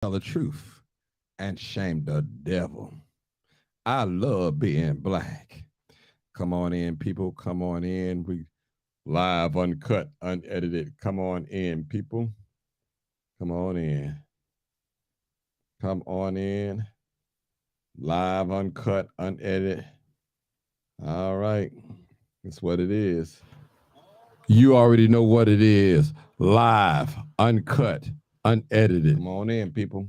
tell the truth and shame the devil. I love being black. Come on in, people. Come on in. We live, uncut, unedited. Come on in, people. Come on in. Come on in. Live, uncut, unedited. All right. That's what it is. You already know what it is. Live, uncut, unedited. Come on in, people.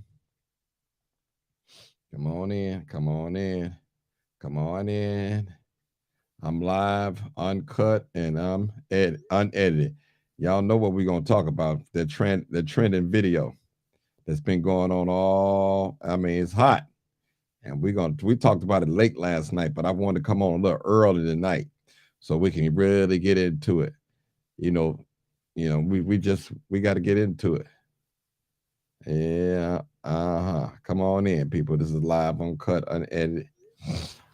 Come on in. Come on in. Come on in. I'm live, uncut, and I'm unedited. Y'all know what we're gonna talk about. The trending video that's been going on all. I mean, it's hot. And we talked about it late last night, but I wanted to come on a little early tonight so we can really get into it. You know, we got to get into it. Yeah, Come on in, people. This is live, uncut, unedited.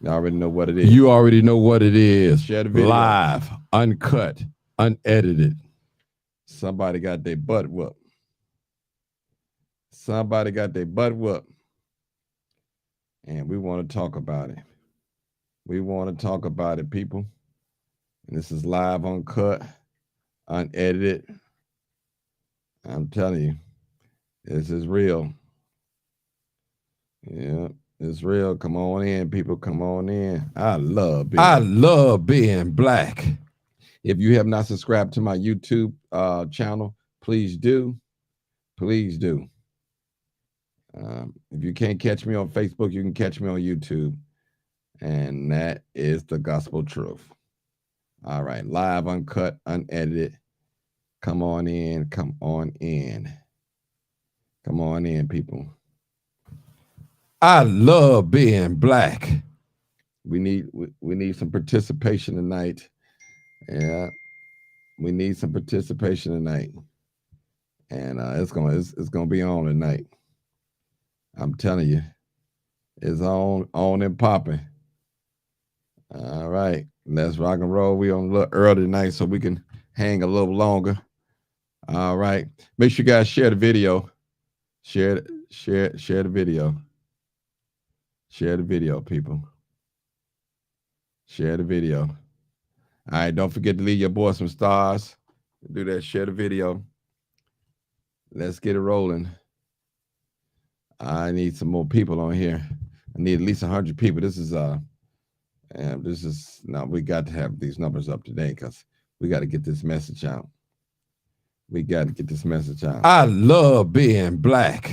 You already know what it is. You already know what it is. Share the video. Live, uncut, unedited. Somebody got their butt whooped. Somebody got their butt whooped. And we want to talk about it. We want to talk about it, people. And this is live, uncut, unedited. I'm telling you, this is real. Yeah, it's real. Come on in, people. Come on in. I love being black. If you have not subscribed to my YouTube channel, please do. Please do. If you can't catch me on Facebook, you can catch me on YouTube. And that is the gospel truth. All right. Live, uncut, unedited. Come on in. Come on in. Come on in, people. I love being black. We need some participation tonight. Yeah. We need some participation tonight. And it's gonna be on tonight. I'm telling you, it's on and popping. All right, let's rock and roll. We on a little early tonight, so we can hang a little longer. All right, make sure you guys share the video. Share the video. Share the video, people. Share the video. All right, don't forget to leave your boy some stars. Do that. Share the video. Let's get it rolling. I need some more people on here. I need at least 100 people. We got to have these numbers up today because we got to get this message out. We got to get this message out. I love being black.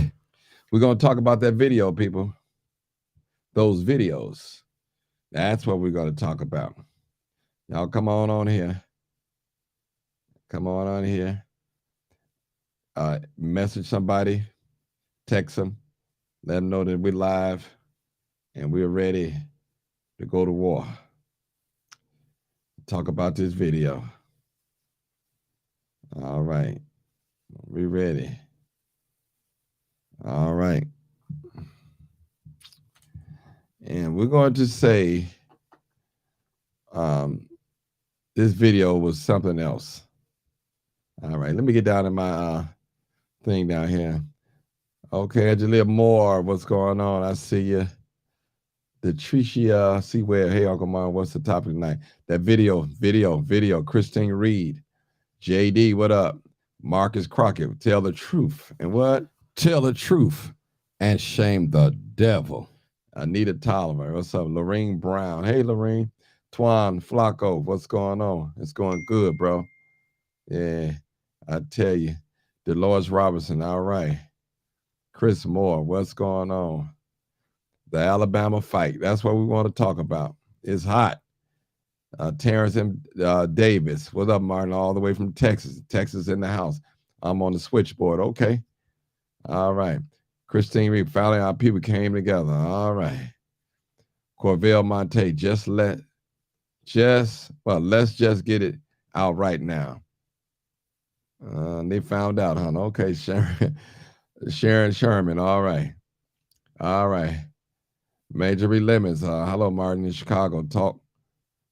We're going to talk about that video, people. Those videos. That's what we're going to talk about. Y'all come on here. Come on here. Message somebody. Text them. Let them know that we're live and we're ready to go to war. Talk about this video. All right. We ready. All right. And we're going to say this video was something else. All right. Let me get down to my thing down here. Okay, Angelia Moore, what's going on? I see you. Tricia, see where. Hey, Uncle Martin, what's the topic tonight? That video. Christine Reed. JD, what up? Marcus Crockett, tell the truth. And what? Tell the truth and shame the devil. Anita Tolliver, what's up? Lorraine Brown. Hey, Lorraine. Twan Flacco, what's going on? It's going good, bro. Yeah, I tell you. Dolores Robinson, all right. Chris Moore, what's going on? The Alabama fight. That's what we want to talk about. It's hot. Terrence M. Davis. What up, Martin? All the way from Texas. Texas in the house. I'm on the switchboard. Okay. All right. Christine Reed. Finally, our people came together. All right. Corvell Monte. Let's just get it out right now. They found out, huh? Okay, Sharon Sherman. All right. Major Lemons. Hello, Martin in Chicago. Talk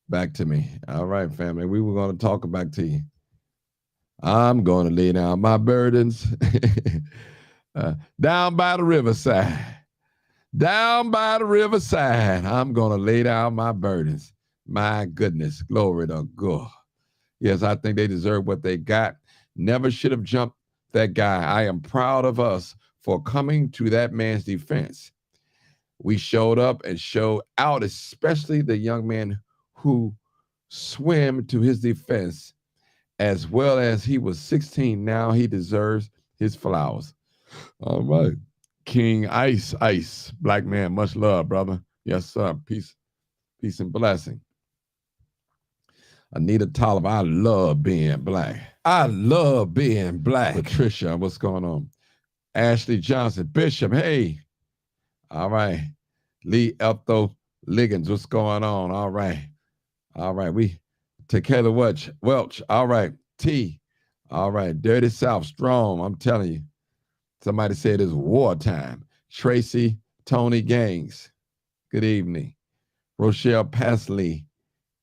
back to me. All right, family. We were going to talk back to you. I'm going to lay down my burdens. Down by the riverside. Down by the riverside. I'm going to lay down my burdens. My goodness. Glory to God. Yes, I think they deserve what they got. Never should have jumped that guy. I am proud of us for coming to that man's defense. We showed up and showed out, especially the young man who swam to his defense. As well as he was 16, now he deserves his flowers. All right. King Ice, black man, much love, brother. Yes, sir. Peace and blessing. Anita Tolliver, I love being black. I love being black. Patricia, what's going on? Ashley Johnson, Bishop, hey. All right. Lee Eltho Liggins, what's going on? All right. All right. We Tequila Welch. All right. T. All right. Dirty South, strong. I'm telling you. Somebody said it's wartime. Tracy, Tony Gangs. Good evening. Rochelle Pasley,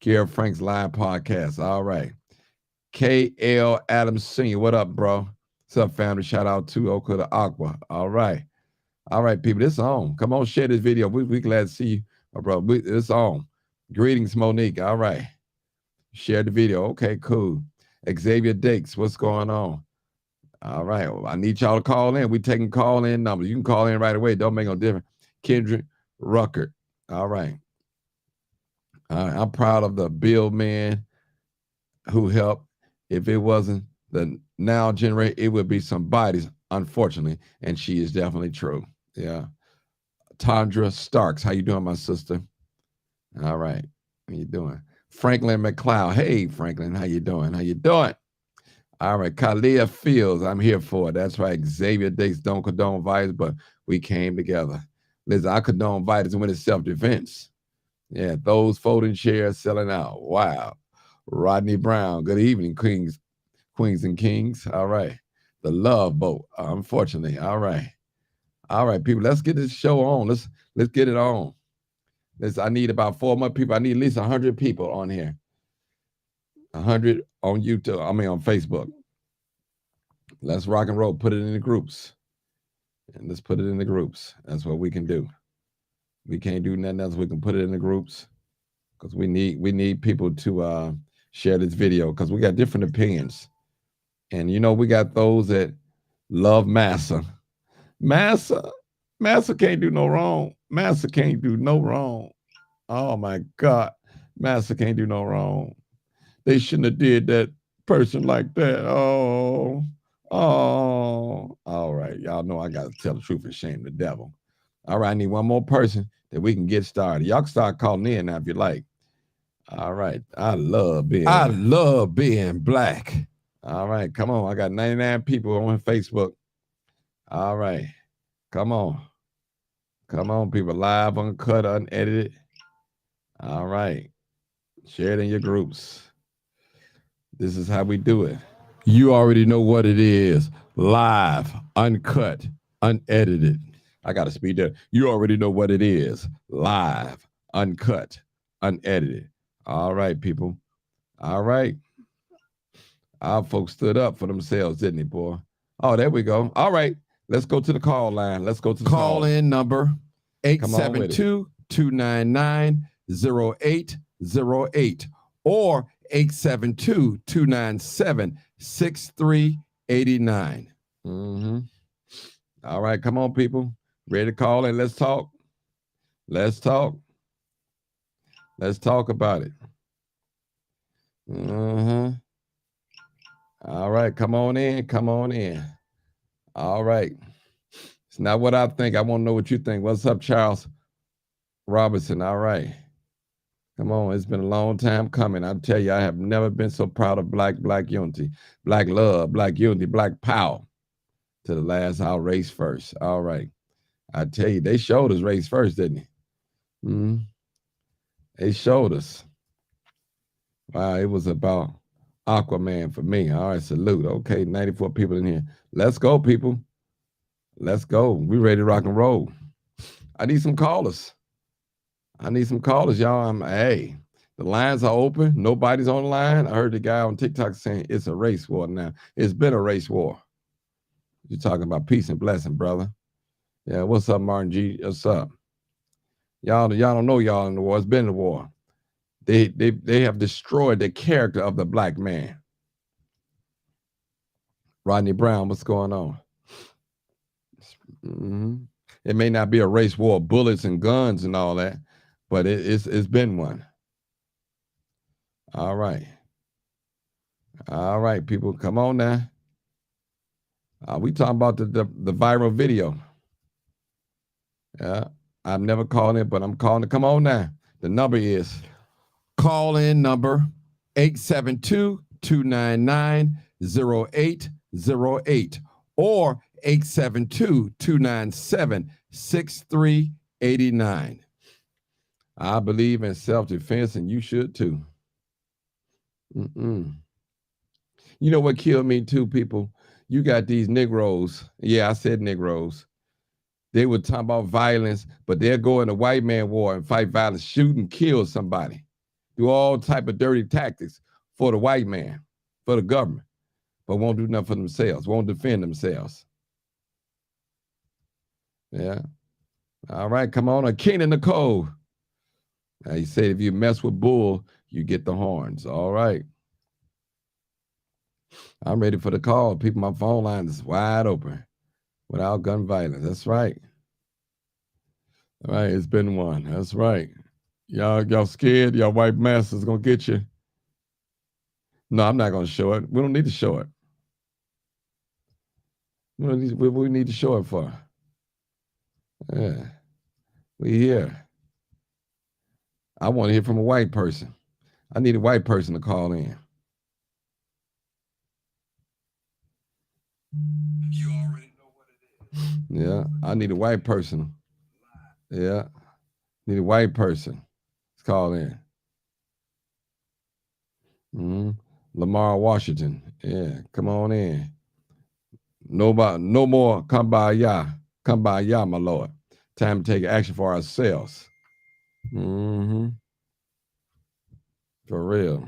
Gary Frank's live podcast. All right. K.L. Adams Sr. What up, bro? What's up, family? Shout out to Oka the Aqua. All right. All right, people. This on. Come on, share this video. We glad to see you, bro. It's on. Greetings, Monique. All right. Share the video. Okay, cool. Xavier Dakes, what's going on? All right. Well, I need y'all to call in. We taking call-in numbers. You can call in right away. Don't make no difference. Kendrick Ruckert. All right. I'm proud of the Bill man who helped. If it wasn't the now generation, it would be somebody's, unfortunately, and she is definitely true. Yeah. Tandra Starks, how you doing, my sister? All right. How you doing? Franklin McLeod. Hey, Franklin, how you doing? How you doing? All right. Kalia Fields, I'm here for it. That's right. Xavier Dakes don't condone violence, but we came together. Listen, I condone violence when it's self-defense. Yeah, those folding chairs selling out. Wow. Rodney Brown, good evening, queens and kings. All right. The Love Boat, unfortunately. All right. All right, people, let's get this show on. Let's get it on. I need about 4 more people. I need at least 100 people on here. 100 on YouTube. I mean, on Facebook. Let's rock and roll. Put it in the groups. And let's put it in the groups. That's what we can do. We can't do nothing else. We can put it in the groups because we need people to share this video because we got different opinions. And, we got those that love Massa. Massa can't do no wrong. Massa can't do no wrong. Oh, my God. Massa can't do no wrong. They shouldn't have did that person like that. Oh. All right. Y'all know I got to tell the truth and shame the devil. All right. I need one more person that we can get started. Y'all can start calling in now if you like. All right. I love being black. All right. Come on. I got 99 people on Facebook. All right. Come on. Come on, people. Live, uncut, unedited. All right. Share it in your groups. This is how we do it. You already know what it is. Live, uncut, unedited. I got to speed there. You already know what it is. Live, uncut, unedited. All right, people. All right. Our folks stood up for themselves, didn't they, boy? Oh, there we go. All right. Let's go to the call line. Let's go to the call-in number 872-299-0808 or 872-297-6389. All right, come on, people. Ready to call in? Let's talk. Let's talk. Let's talk about it. All right, come on in. Come on in. All right. It's not what I think. I want to know what you think. What's up, Charles Robinson? All right. Come on. It's been a long time coming. I tell you, I have never been so proud of black unity, black love, black unity, black power. To the last hour, race first. All right. I tell you, they showed us race first, didn't they? They showed us. Wow, it was about Aquaman for me. All right, salute. Okay, 94 people in here. Let's go, people. Let's go. We ready to rock and roll. I need some callers. Y'all. Hey, the lines are open. Nobody's on the line. I heard the guy on TikTok saying it's a race war now. It's been a race war. You're talking about peace and blessing, brother. Yeah, what's up, Martin G? What's up? Y'all don't know y'all in the war. It's been the war. They have destroyed the character of the black man. Rodney Brown, what's going on? Mm-hmm. It may not be a race war, bullets and guns and all that, but it's been one. All right. All right, people, come on now. We talking about the viral video. Yeah, I've never called it, but I'm calling it. Come on now. The number is call in number 872-299-0808 or 872-297-6389. I believe in self-defense, and you should too. You know what killed me too, people? You got these Negroes. Yeah, I said Negroes. They would talk about violence, but they'll go in a white man war and fight violence, shoot and kill somebody, do all type of dirty tactics for the white man, for the government, but won't do nothing for themselves, won't defend themselves. Yeah. All right, come on. Keenan Nicole. He said if you mess with bull, you get the horns. All right. I'm ready for the call. People, my phone line is wide open without gun violence. That's right. All right, it's been one. That's right. Y'all scared? Y'all white masters gonna get you? No, I'm not gonna show it. We don't need to show it. We need to show it for. Yeah, we here. I want to hear from a white person. I need a white person to call in. You already know what it is. Yeah, I need a white person. Yeah, need a white person. Let's call in. Lamar Washington. Yeah, come on in. No more kumbaya. Kumbaya, my Lord. Time to take action for ourselves. For real.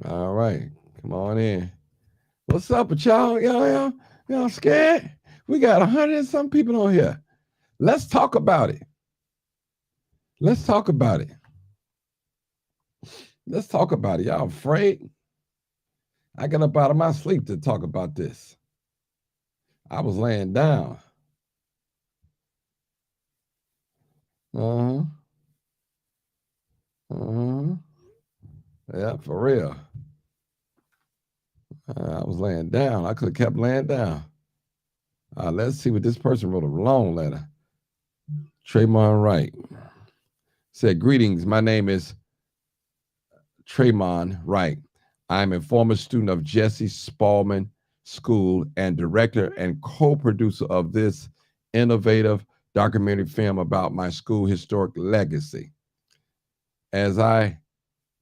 All right. Come on in. What's up with y'all? Y'all scared? We got 100 and some people on here. Let's talk about it. Let's talk about it. Let's talk about it. Y'all afraid? I got up out of my sleep to talk about this. I was laying down. Yeah, for real. I was laying down. I could have kept laying down. Let's see what this person wrote a long letter. Trayvon Wright said, greetings. My name is Trayvon Wright. I'm a former student of Jesse Spalding School and director and co-producer of this innovative documentary film about my school historic legacy. As I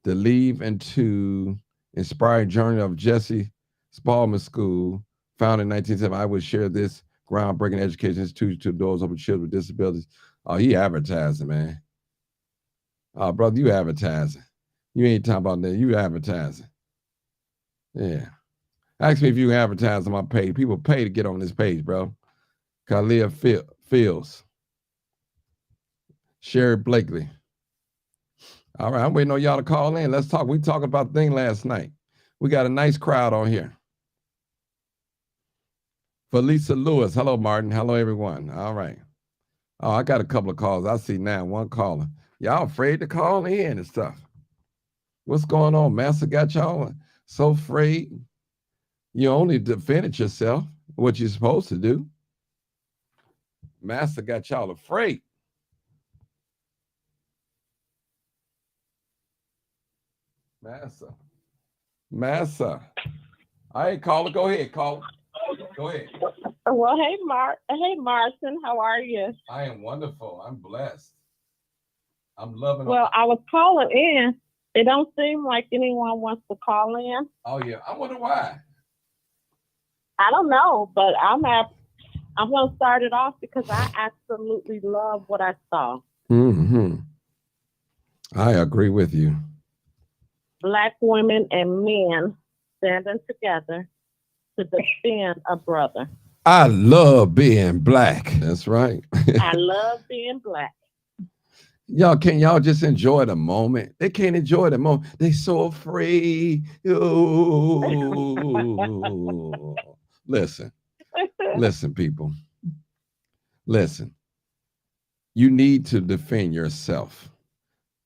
delve into inspiring journey of Jesse Spalding School, founded in 1970, I would share this groundbreaking education institution to doors open children with disabilities. Oh, he advertising, man. Oh, brother, you advertising. You ain't talking about that. You advertising. Yeah. Ask me if you can advertise on my page. People pay to get on this page, bro. Khalil Fields. Sherry Blakely. All right, I'm waiting on y'all to call in. Let's talk. We talked about the thing last night. We got a nice crowd on here. Felisa Lewis. Hello, Martin. Hello, everyone. All right. Oh, I got a couple of calls. I see now one caller. Y'all afraid to call in and stuff. What's going on? Master got y'all so afraid. You only defended yourself, what you're supposed to do. Master got y'all afraid. Massa. All right, caller, go ahead, caller. Go ahead. Well, hey, Martin, how are you? I am wonderful. I'm blessed. I'm loving it. Well, I was calling in. It don't seem like anyone wants to call in. Oh, yeah. I wonder why. I don't know, but I'm going to start it off because I absolutely love what I saw. I agree with you. Black women and men standing together to defend a brother. I love being black. That's right. I love being black. Y'all just enjoy the moment? They can't enjoy the moment. They so afraid. Ooh. Listen, people. Listen. You need to defend yourself.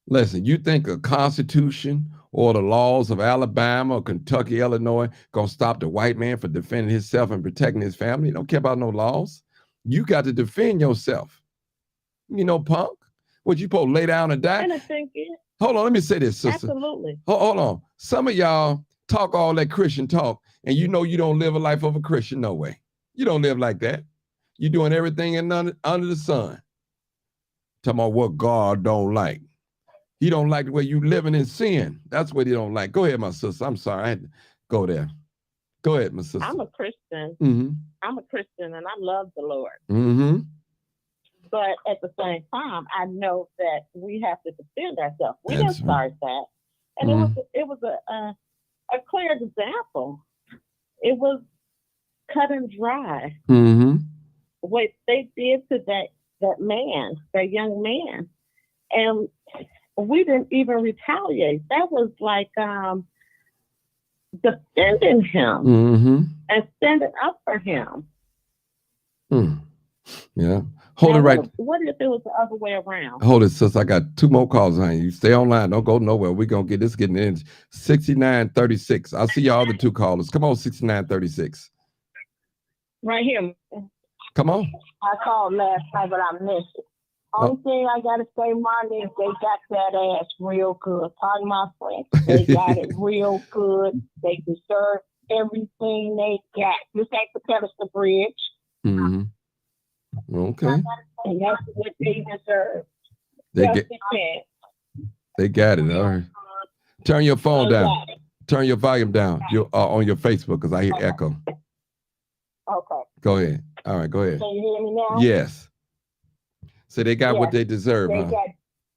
Listen, you think a constitution or the laws of Alabama or Kentucky, Illinois, gonna stop the white man from defending himself and protecting his family? Don't care about no laws. You got to defend yourself. Punk. What, you supposed to lay down and die? And I think hold on, let me say this, sister. Absolutely. Hold on. Some of y'all talk all that Christian talk, and you don't live a life of a Christian. No way. You don't live like that. You're doing everything under the sun. Talking about what God don't like. He don't like the way you living in sin. That's what he don't like. Go ahead, my sister. I'm sorry. I had to go there. Go ahead, my sister. I'm a Christian. Mm-hmm. I'm a Christian, and I love the Lord. Mm-hmm. But at the same time, I know that we have to defend ourselves. We didn't start that. And it was a clear example. It was cut and dry. Mm-hmm. What they did to that man, that young man. And we didn't even retaliate. That was like defending him and standing up for him. Yeah. Hold it right. What if it was the other way around? Hold it, sis. I got 2 more calls on you. Stay online. Don't go nowhere. We're going to getting in. 6936. I'll see y'all other 2 callers. Come on, 6936. Right here. Come on. I called last night, but I missed it. Only thing I got to say, Martin, is they got that ass real good. Pardon my French. They got it real good. They deserve everything they got. This ain't the Pedestal Bridge. Mm-hmm. Okay. And that's what they deserve. They got it. All right. Turn your phone down. Turn your volume down. You're on your Facebook because I hear echo. Okay. Go ahead. All right, go ahead. Can you hear me now? Yes. So they got what they deserve, they huh? Got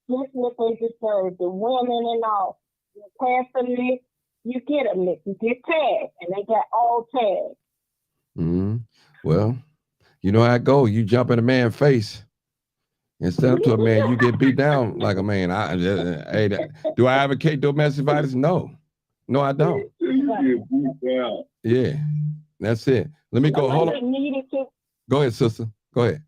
just what they deserve. The women and all. You pass a lick, you get a lick. You get tagged, and they got all tags. Mm-hmm. Well, you know how it goes. You jump in a man's face and stand up to a man, you get beat down like a man. Do I advocate domestic violence? No, I don't. Yeah, that's it. Let me go. Hold on. Go ahead, sister. Go ahead.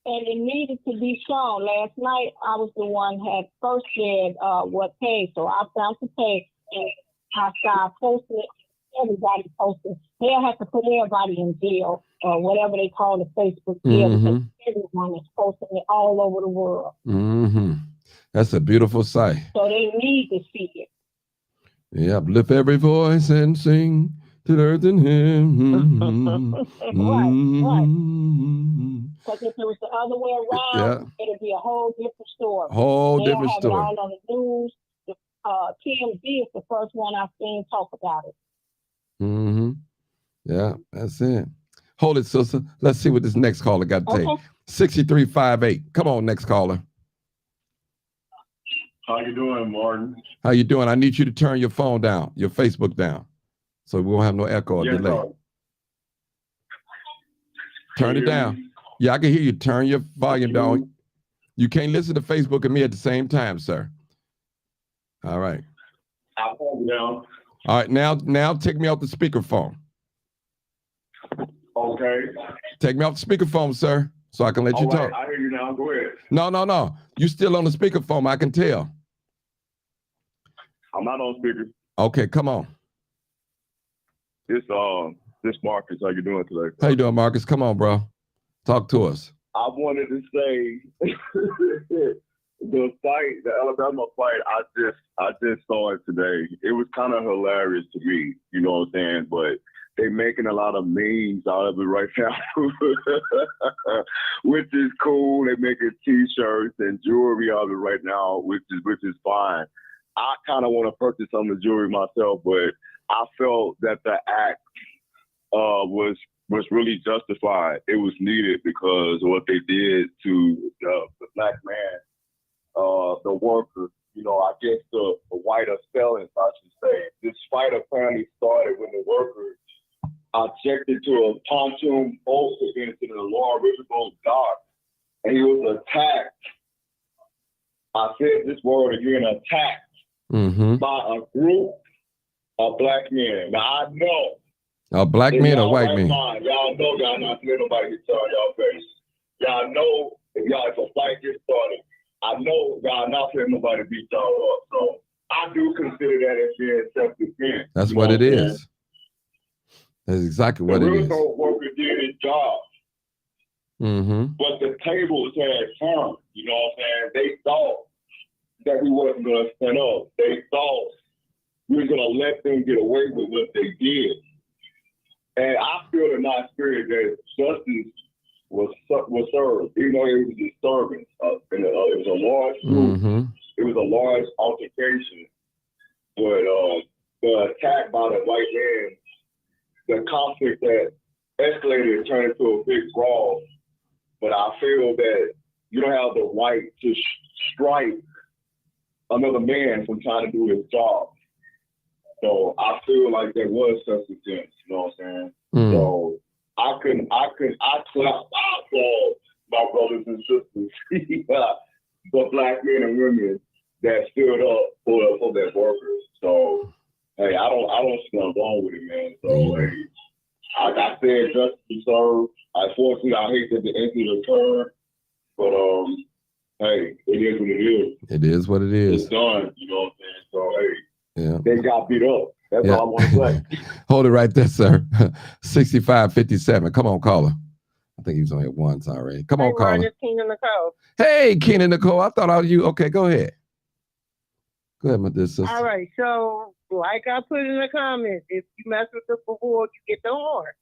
And it needed to be shown. Last night, I was the one had first said what page, so I found the page and I started posting it. Everybody posted. They'll have to put everybody in jail or whatever they call the Facebook jail. Because everyone is posting it all over the world. Mm-hmm. That's a beautiful sight. So they need to see it. Yeah, lift every voice and sing to the earth and him. Right. Because if it was the other way around, it'd be a whole different story. They'll have it all on the news. TMZ is the first one I've seen talk about it. Mm-hmm. Yeah, that's it. Hold it, sister. Let's see what this next caller got to say. 6358. Come on, next caller. How you doing, Martin? How you doing? I need you to turn your phone down, your Facebook down, so we won't have no echo or delay. Sir. Turn it down. Yeah, I can hear you. Turn your volume down. You can't listen to Facebook and me at the same time, sir. All right. I'll turn it down. All right, now take me off the speakerphone. Okay. Take me off the speakerphone, sir, so I can let you talk. I hear you now. Go ahead. No. You still on the speakerphone, I can tell. I'm not on speaker. Okay, come on. This Marcus. How you doing today? How you doing, Marcus? Come on, bro. Talk to us. I wanted to say the Alabama fight, I just saw it today. It was kind of hilarious to me, you know what I'm saying? But they making a lot of memes out of it right now, which is cool. They making T-shirts and jewelry out of it right now, which is fine. I kind of want to purchase some of the jewelry myself, but I felt that the act was really justified. It was needed because of what they did to the black man, the worker, against the whiter felons, I should say. This fight apparently started when the workers objected to a pontoon boat against the Lower Riverboat dock, and he was attacked. I said this word again, attacked by a group of black men. Now I know. A black man or white man? Y'all know y'all not letting nobody get started y'all face. Y'all know if a fight gets started, I know y'all not letting nobody beat y'all up. So I do consider that as being self-defense. That's what it is. That's exactly what it is. The railroad worker did his job. But the tables had turned, you know what I'm saying? They thought that we wasn't going to stand up. They thought we were going to let them get away with what they did. And I feel in my spirit that justice was served, even though it was a disturbance. It was a large group. It was a large altercation. But the attack by the white man, the conflict that escalated turned into a big brawl. But I feel that you don't have the right to strike another man from trying to do his job. So I feel like there was self-defense, you know what I'm saying? So I applaud my brothers and sisters, the black men and women that stood up for their workers. So hey, I don't see nothing wrong with it, man. So hey, like I said, justice is served. Unfortunately, I hate that the incident occurred, but hey, it is what it is. It is what it is. It's done, you know what I'm saying? So hey. Yeah. They got beat up. That's all I want to say. Hold it right there, sir. 6557. Come on, caller. I think he was on here once already. Come on, caller. It's Keenan Nicole. Hey, Keenan Nicole. I thought I was you. Okay, go ahead. Go ahead, my dear sister. All right. So, like I put in the comments, if you mess with the before, you get the horn.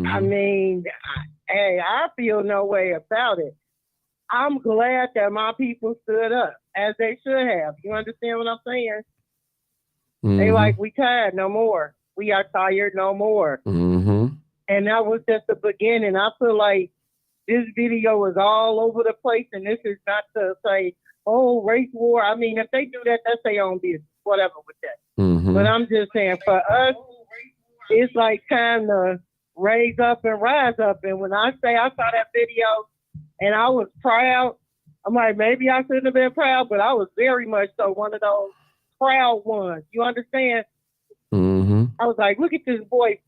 I mean, I feel no way about it. I'm glad that my people stood up, as they should have. You understand what I'm saying? They like, we tired, no more. We are tired, no more. And that was just the beginning. I feel like this video is all over the place, and this is not to say, oh, race war. I mean, if they do that, that's their own business, whatever with that. But I'm just saying, for us, it's like time to raise up and rise up. And when I say I saw that video and I was proud, I'm like, maybe I shouldn't have been proud, but I was very much so one of those proud ones. You understand? I was like, look at this boy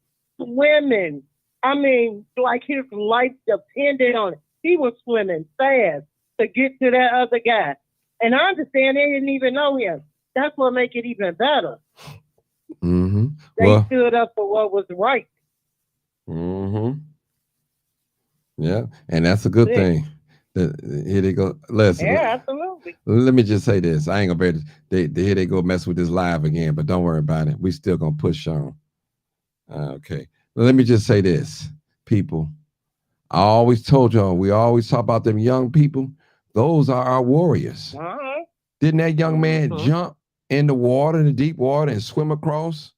swimming. I mean, like his life depended on it. He was swimming fast to get to that other guy. And I understand they didn't even know him. That's what make it even better. They stood up for what was right. Yeah, and that's a good thing. Here they go. Listen. Yeah, absolutely. Let me just say this. I ain't gonna bet here they go mess with this live again, but don't worry about it. We still gonna push on. Okay. Let me just say this, people. I always told y'all, we always talk about them young people. Those are our warriors. Didn't that young man jump in the water, in the deep water, and swim across?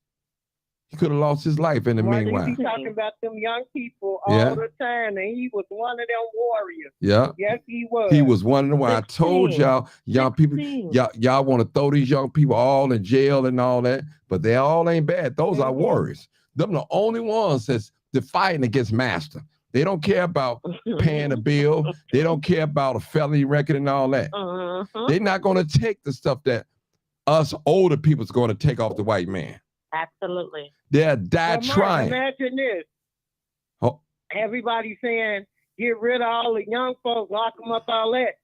He could have lost his life in the meanwhile. He talking about them young people all the time, and he was one of them warriors. Yeah. Yes, he was. He was one of them. I told y'all, young people, y'all want to throw these young people all in jail and all that, but they all ain't bad. Those are warriors. Them the only ones that's fighting against master. They don't care about paying a bill. They don't care about a felony record and all that. They're not going to take the stuff that us older people's going to take off the white man. Absolutely. They'll die trying. Imagine this. Everybody saying, get rid of all the young folks, lock them up, all that.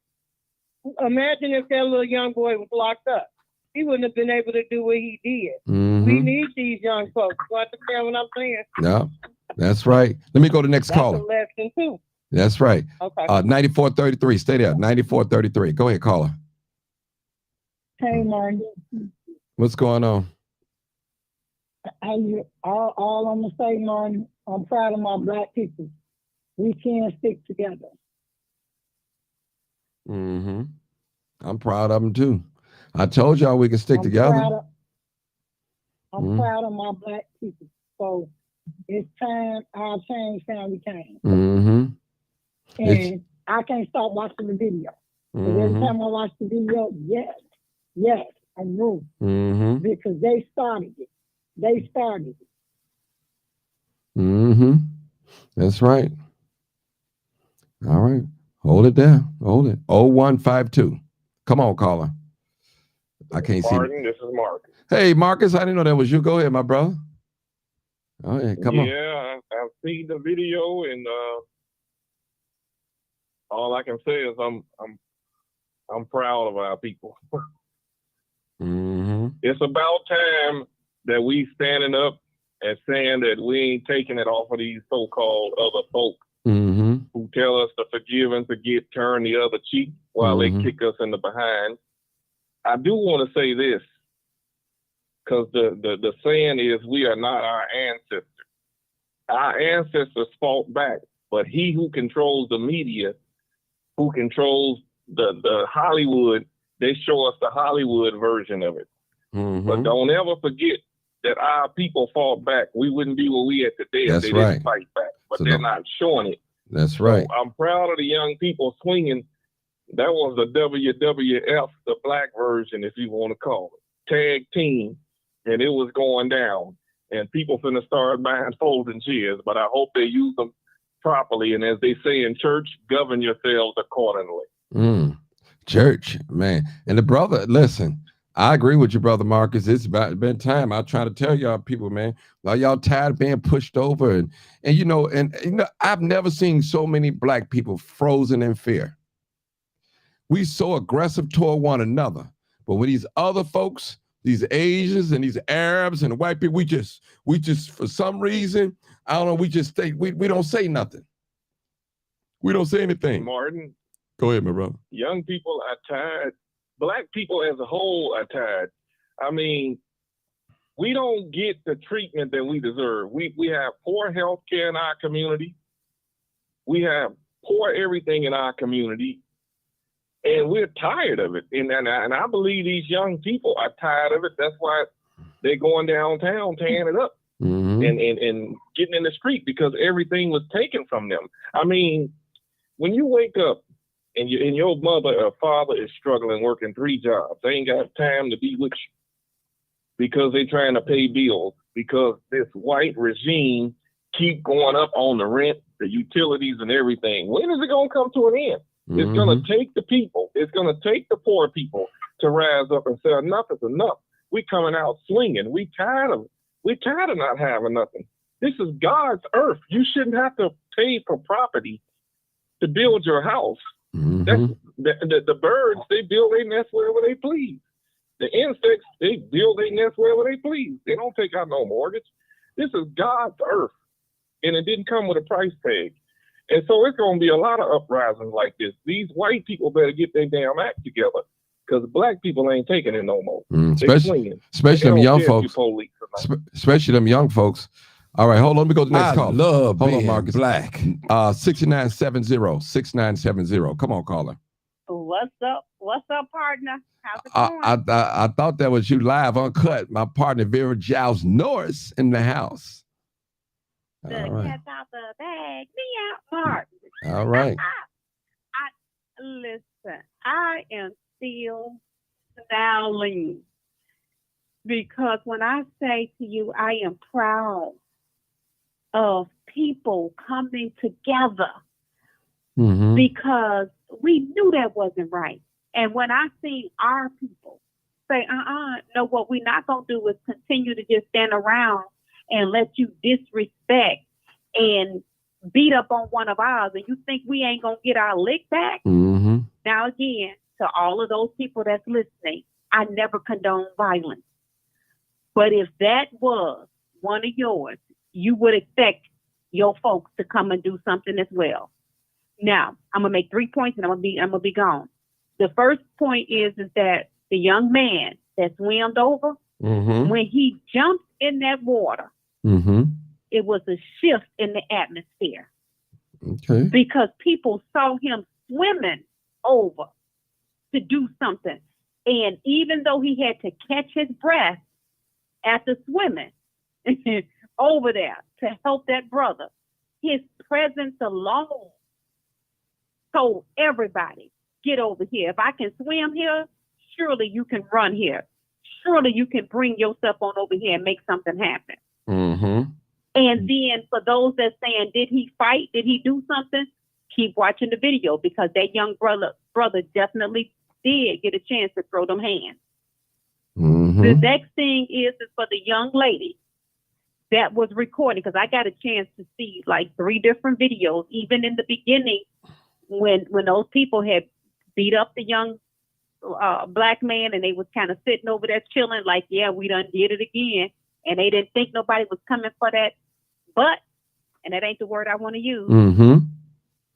Imagine if that little young boy was locked up. He wouldn't have been able to do what he did. We need these young folks. You understand what I'm saying? No, that's right. Let me go to the next caller. That's a lesson too. That's right. Okay. 9433. Stay there. 9433. Go ahead, caller. Hey, Martin. What's going on? All I'm gonna say, Martin, I'm proud of my black people. We can stick together. I'm proud of them too. I told y'all we can stick together. I'm proud of my black people. So it's time our change family came. And I can't stop watching the video. Every time I watch the video, yes, Yes, I knew Mm-hmm. because they started it. They started it. Mm-hmm. That's right. All right. Hold it down. Hold it. 0152. Come on, caller. I can't see. Martin, this is Mark. Hey, Marcus, I didn't know that was you. Go ahead, my brother. Oh, yeah. Come on. Yeah, I've seen the video, and all I can say is I'm proud of our people. Mm-hmm. It's about time that we standing up and saying that we ain't taking it off of these so-called other folk Mm-hmm. who tell us to forgive and forget, turn the other cheek while they kick us in the behind. I do want to say this, because the saying is we are not our ancestors. Our ancestors fought back, but he who controls the media, who controls the Hollywood, they show us the Hollywood version of it. Mm-hmm. But don't ever forget that our people fought back. We wouldn't be where we at today if they didn't fight back. But they're not showing it. That's right. So I'm proud of the young people swinging. That was the WWF, the black version, if you want to call it. Tag team. And it was going down. And people finna start buying folding chairs. But I hope they use them properly. And as they say in church, govern yourselves accordingly. Church, man. And the brother, listen, I agree with you, brother Marcus. It's about been time. I try to tell y'all people, man, like y'all tired of being pushed over. And I've never seen so many black people frozen in fear. We so aggressive toward one another. But with these other folks, these Asians and these Arabs and the white people, we just for some reason, I don't know, we just think we don't say nothing. We don't say anything. Martin, go ahead, my brother. Young people are tired. Black people as a whole are tired. I mean, we don't get the treatment that we deserve. We have poor health care in our community. We have poor everything in our community. And we're tired of it. And I believe these young people are tired of it. That's why they're going downtown, tearing it up and getting in the street, because everything was taken from them. I mean, when you wake up and your mother or father is struggling, working 3 jobs, they ain't got time to be with you because they're trying to pay bills, because this white regime keep going up on the rent, the utilities, and everything. When is it going to come to an end? It's going to take the people. It's going to take the poor people to rise up and say, enough is enough. We coming out swinging. We tired of not having nothing. This is God's earth. You shouldn't have to pay for property to build your house. The birds, they build their nest wherever they please. The insects, they build their nest wherever they please. They don't take out no mortgage. This is God's earth, and it didn't come with a price tag. And so it's going to be a lot of uprisings like this. These white people better get their damn act together, because black people ain't taking it no more. Especially them young folks. Especially them young folks. All right, hold on. Let me go to the next call. Hold on, Marcus. Black. 6970. Come on, caller. What's up? What's up, partner? How's it going? I thought that was you live uncut. My partner Vera Giles Norris in the house. The cat's out the bag. Me out, Martin. All right. Listen, I am still smiling, because when I say to you, I am proud of people coming together, because we knew that wasn't right. And when I see our people say, no, what we're not going to do is continue to just stand around and let you disrespect and beat up on one of ours, and you think we ain't going to get our lick back? Now, again, to all of those people that's listening, I never condone violence. But if that was one of yours, you would expect your folks to come and do something as well. Now, I'm going to make 3 points and I'm going to be gone. The first point is that the young man that swam over, when he jumped in that water, it was a shift in the atmosphere. Okay. Because people saw him swimming over to do something. And even though he had to catch his breath after swimming over there to help that brother, his presence alone told everybody, get over here. If I can swim here, surely you can run here. Surely you can bring yourself on over here and make something happen. Mm-hmm. And then for those that saying, did he fight? Did he do something? Keep watching the video, because that young brother definitely did get a chance to throw them hands. Mm-hmm. The next thing is for the young lady that was recording, because I got a chance to see like 3 different videos, even in the beginning when those people had beat up the young black man and they was kind of sitting over there chilling like, yeah, we done did it again. And they didn't think nobody was coming for that. But, and that ain't the word I want to use, Mm-hmm.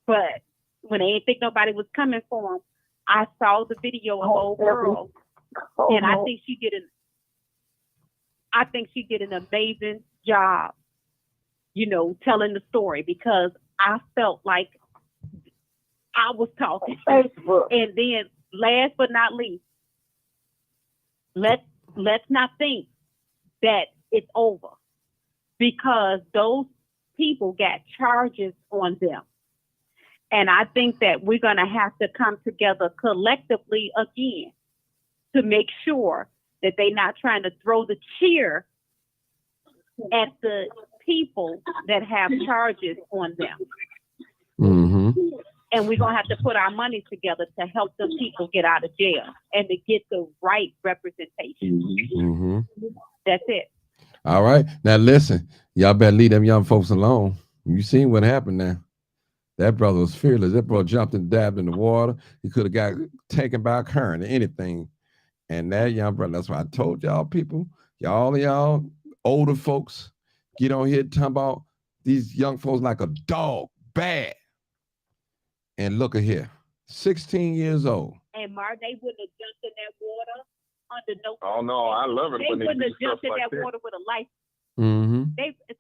but when they didn't think nobody was coming for them, I saw the video of old girl, and I think she did an amazing job, telling the story, because I felt like I was talking. Facebook. And then last but not least, let's not think that it's over, because those people got charges on them. And I think that we're going to have to come together collectively again to make sure that they're not trying to throw the cheer at the people that have charges on them. Mm-hmm. And we're going to have to put our money together to help the people get out of jail and to get the right representation. Mm-hmm. That's it. All right. Now listen, y'all better leave them young folks alone. You seen what happened now. That brother was fearless. That brother jumped and dabbed in the water. He could have got taken by a current or anything. And that young brother, that's why I told y'all people, y'all older folks, get on here talking about these young folks like a dog, bad. And look at here, 16 years old. And Mark, they wouldn't have jumped in that water under no. Oh no, I love it They when they wouldn't do have stuff jumped in like that that. water with a life. Mm-hmm.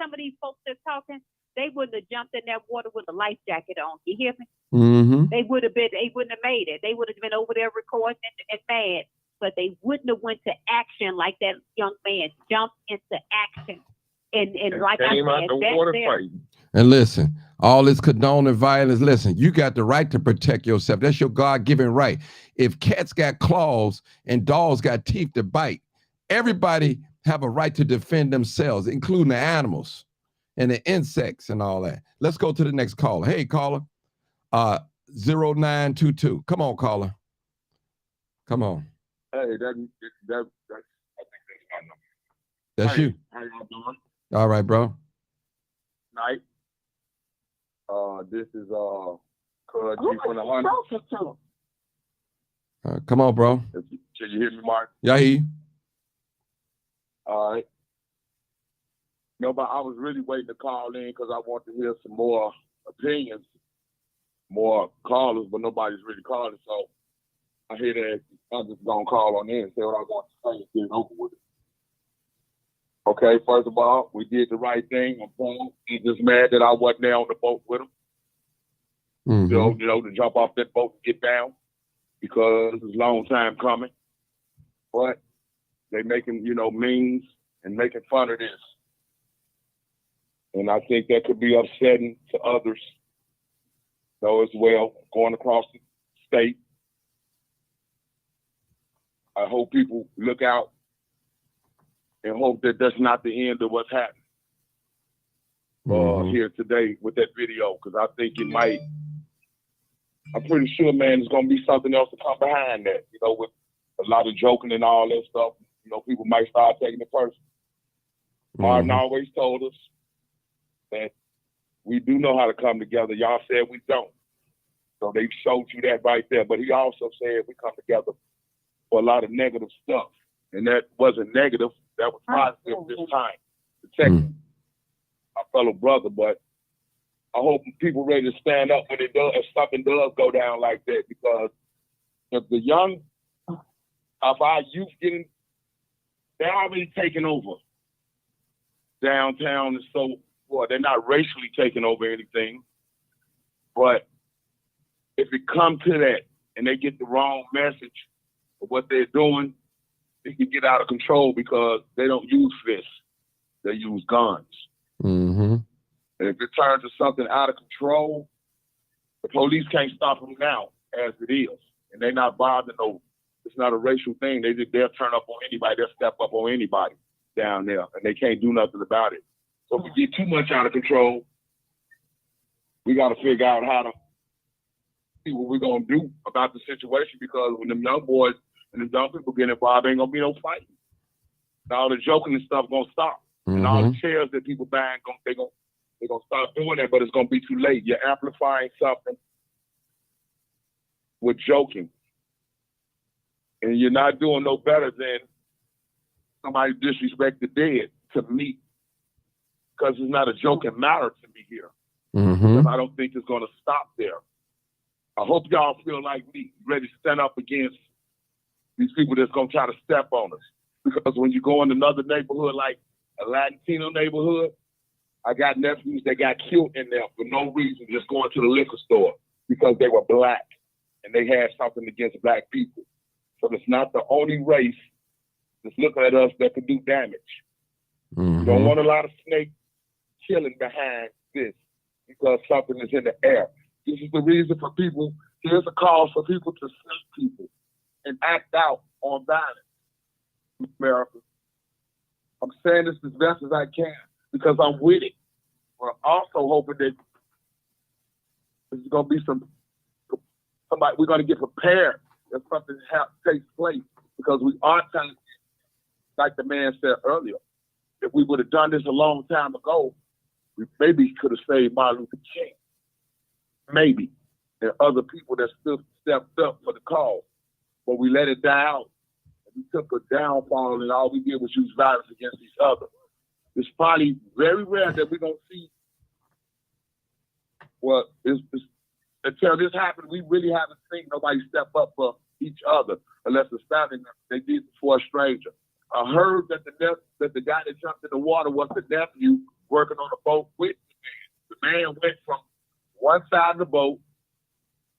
Some of these folks that's talking, they wouldn't have jumped in that water with a life jacket on. You hear me? Mm-hmm. They wouldn't have made it. They would have been over there recording and mad, but they wouldn't have went to action like that young man jumped into action. And like I came out said, the that water there, fighting. And listen, all this condoning violence, listen, you got the right to protect yourself. That's your God-given right. If cats got claws and dogs got teeth to bite, everybody have a right to defend themselves, including the animals and the insects and all that. Let's go to the next caller. Hey, caller, 0922. Come on, caller. Come on. Hey, that's I think that's my number. That's Hey, you. How y'all doing? All right, bro. Night. This is Cud G from the Hunter. Come on, bro. Can you hear me, Mark? Yeah, I hear you. All right. No, but I was really waiting to call in because I want to hear some more opinions, more callers, but nobody's really calling. So I hear that I'm just gonna call on in and say what I want to say and get it over with. Okay, first of all, we did the right thing. I'm proud. He's just mad that I wasn't there on the boat with him. Mm-hmm. You know, to jump off that boat and get down because it's a long time coming. But they making, memes and making fun of this. And I think that could be upsetting to others, though, as well, going across the state. I hope people look out and hope that that's not the end of what's happening here today with that video, because I think it might, I'm pretty sure, man, there's going to be something else to come behind that, with a lot of joking and all that stuff. People might start taking it personal. Martin always told us that we do know how to come together. Y'all said we don't. So they showed you that right there. But he also said we come together for a lot of negative stuff. And that wasn't negative. That was positive this time. Protecting my fellow brother. But I hope people ready to stand up when it does, if something does go down like that. Because if the young of our youth they're already taking over downtown and so forth. They're not racially taking over anything. But if it comes to that and they get the wrong message of what they're doing, it can get out of control because they don't use fists. They use guns. Mm-hmm. And if it turns to something out of control, the police can't stop them now as it is. And they're not bothering no It's not a racial thing. They'll turn up on anybody. They'll step up on anybody down there, and they can't do nothing about it. So if we get too much out of control, we got to figure out how to see what we're going to do about the situation, because when them young boys and the young people get involved, ain't going to be no fighting. And all the joking and stuff going to stop. And all the chairs that people buying, they're going to start doing that, but it's going to be too late. You're amplifying something with joking. And you're not doing no better than somebody disrespect the dead to me, because it's not a joking matter to me here. Because I don't think it's going to stop there. I hope y'all feel like me, ready to stand up against these people that's going to try to step on us. Because when you go in another neighborhood, like a Latino neighborhood, I got nephews that got killed in there for no reason, just going to the liquor store because they were black and they had something against black people. So it's not the only race that's looking at us that can do damage. You don't want a lot of snake killing behind this because something is in the air. This is the reason for people, here's a call for people to see people and act out on violence. America. I'm saying this as best as I can because I'm with it. But I'm also hoping that there's going to be somebody, we're going to get prepared if something takes place, because we are telling, like the man said earlier, if we would have done this a long time ago, we maybe could have saved Martin Luther King. Maybe. And other people that still stepped up for the cause. But we let it die out. We took a downfall and all we did was use violence against each other. It's probably very rare that we're going to see until this happened, we really haven't seen nobody step up for each other unless it's family members. They did it for a stranger. I heard that the guy that jumped in the water was the nephew working on a boat with the man. The man went from one side of the boat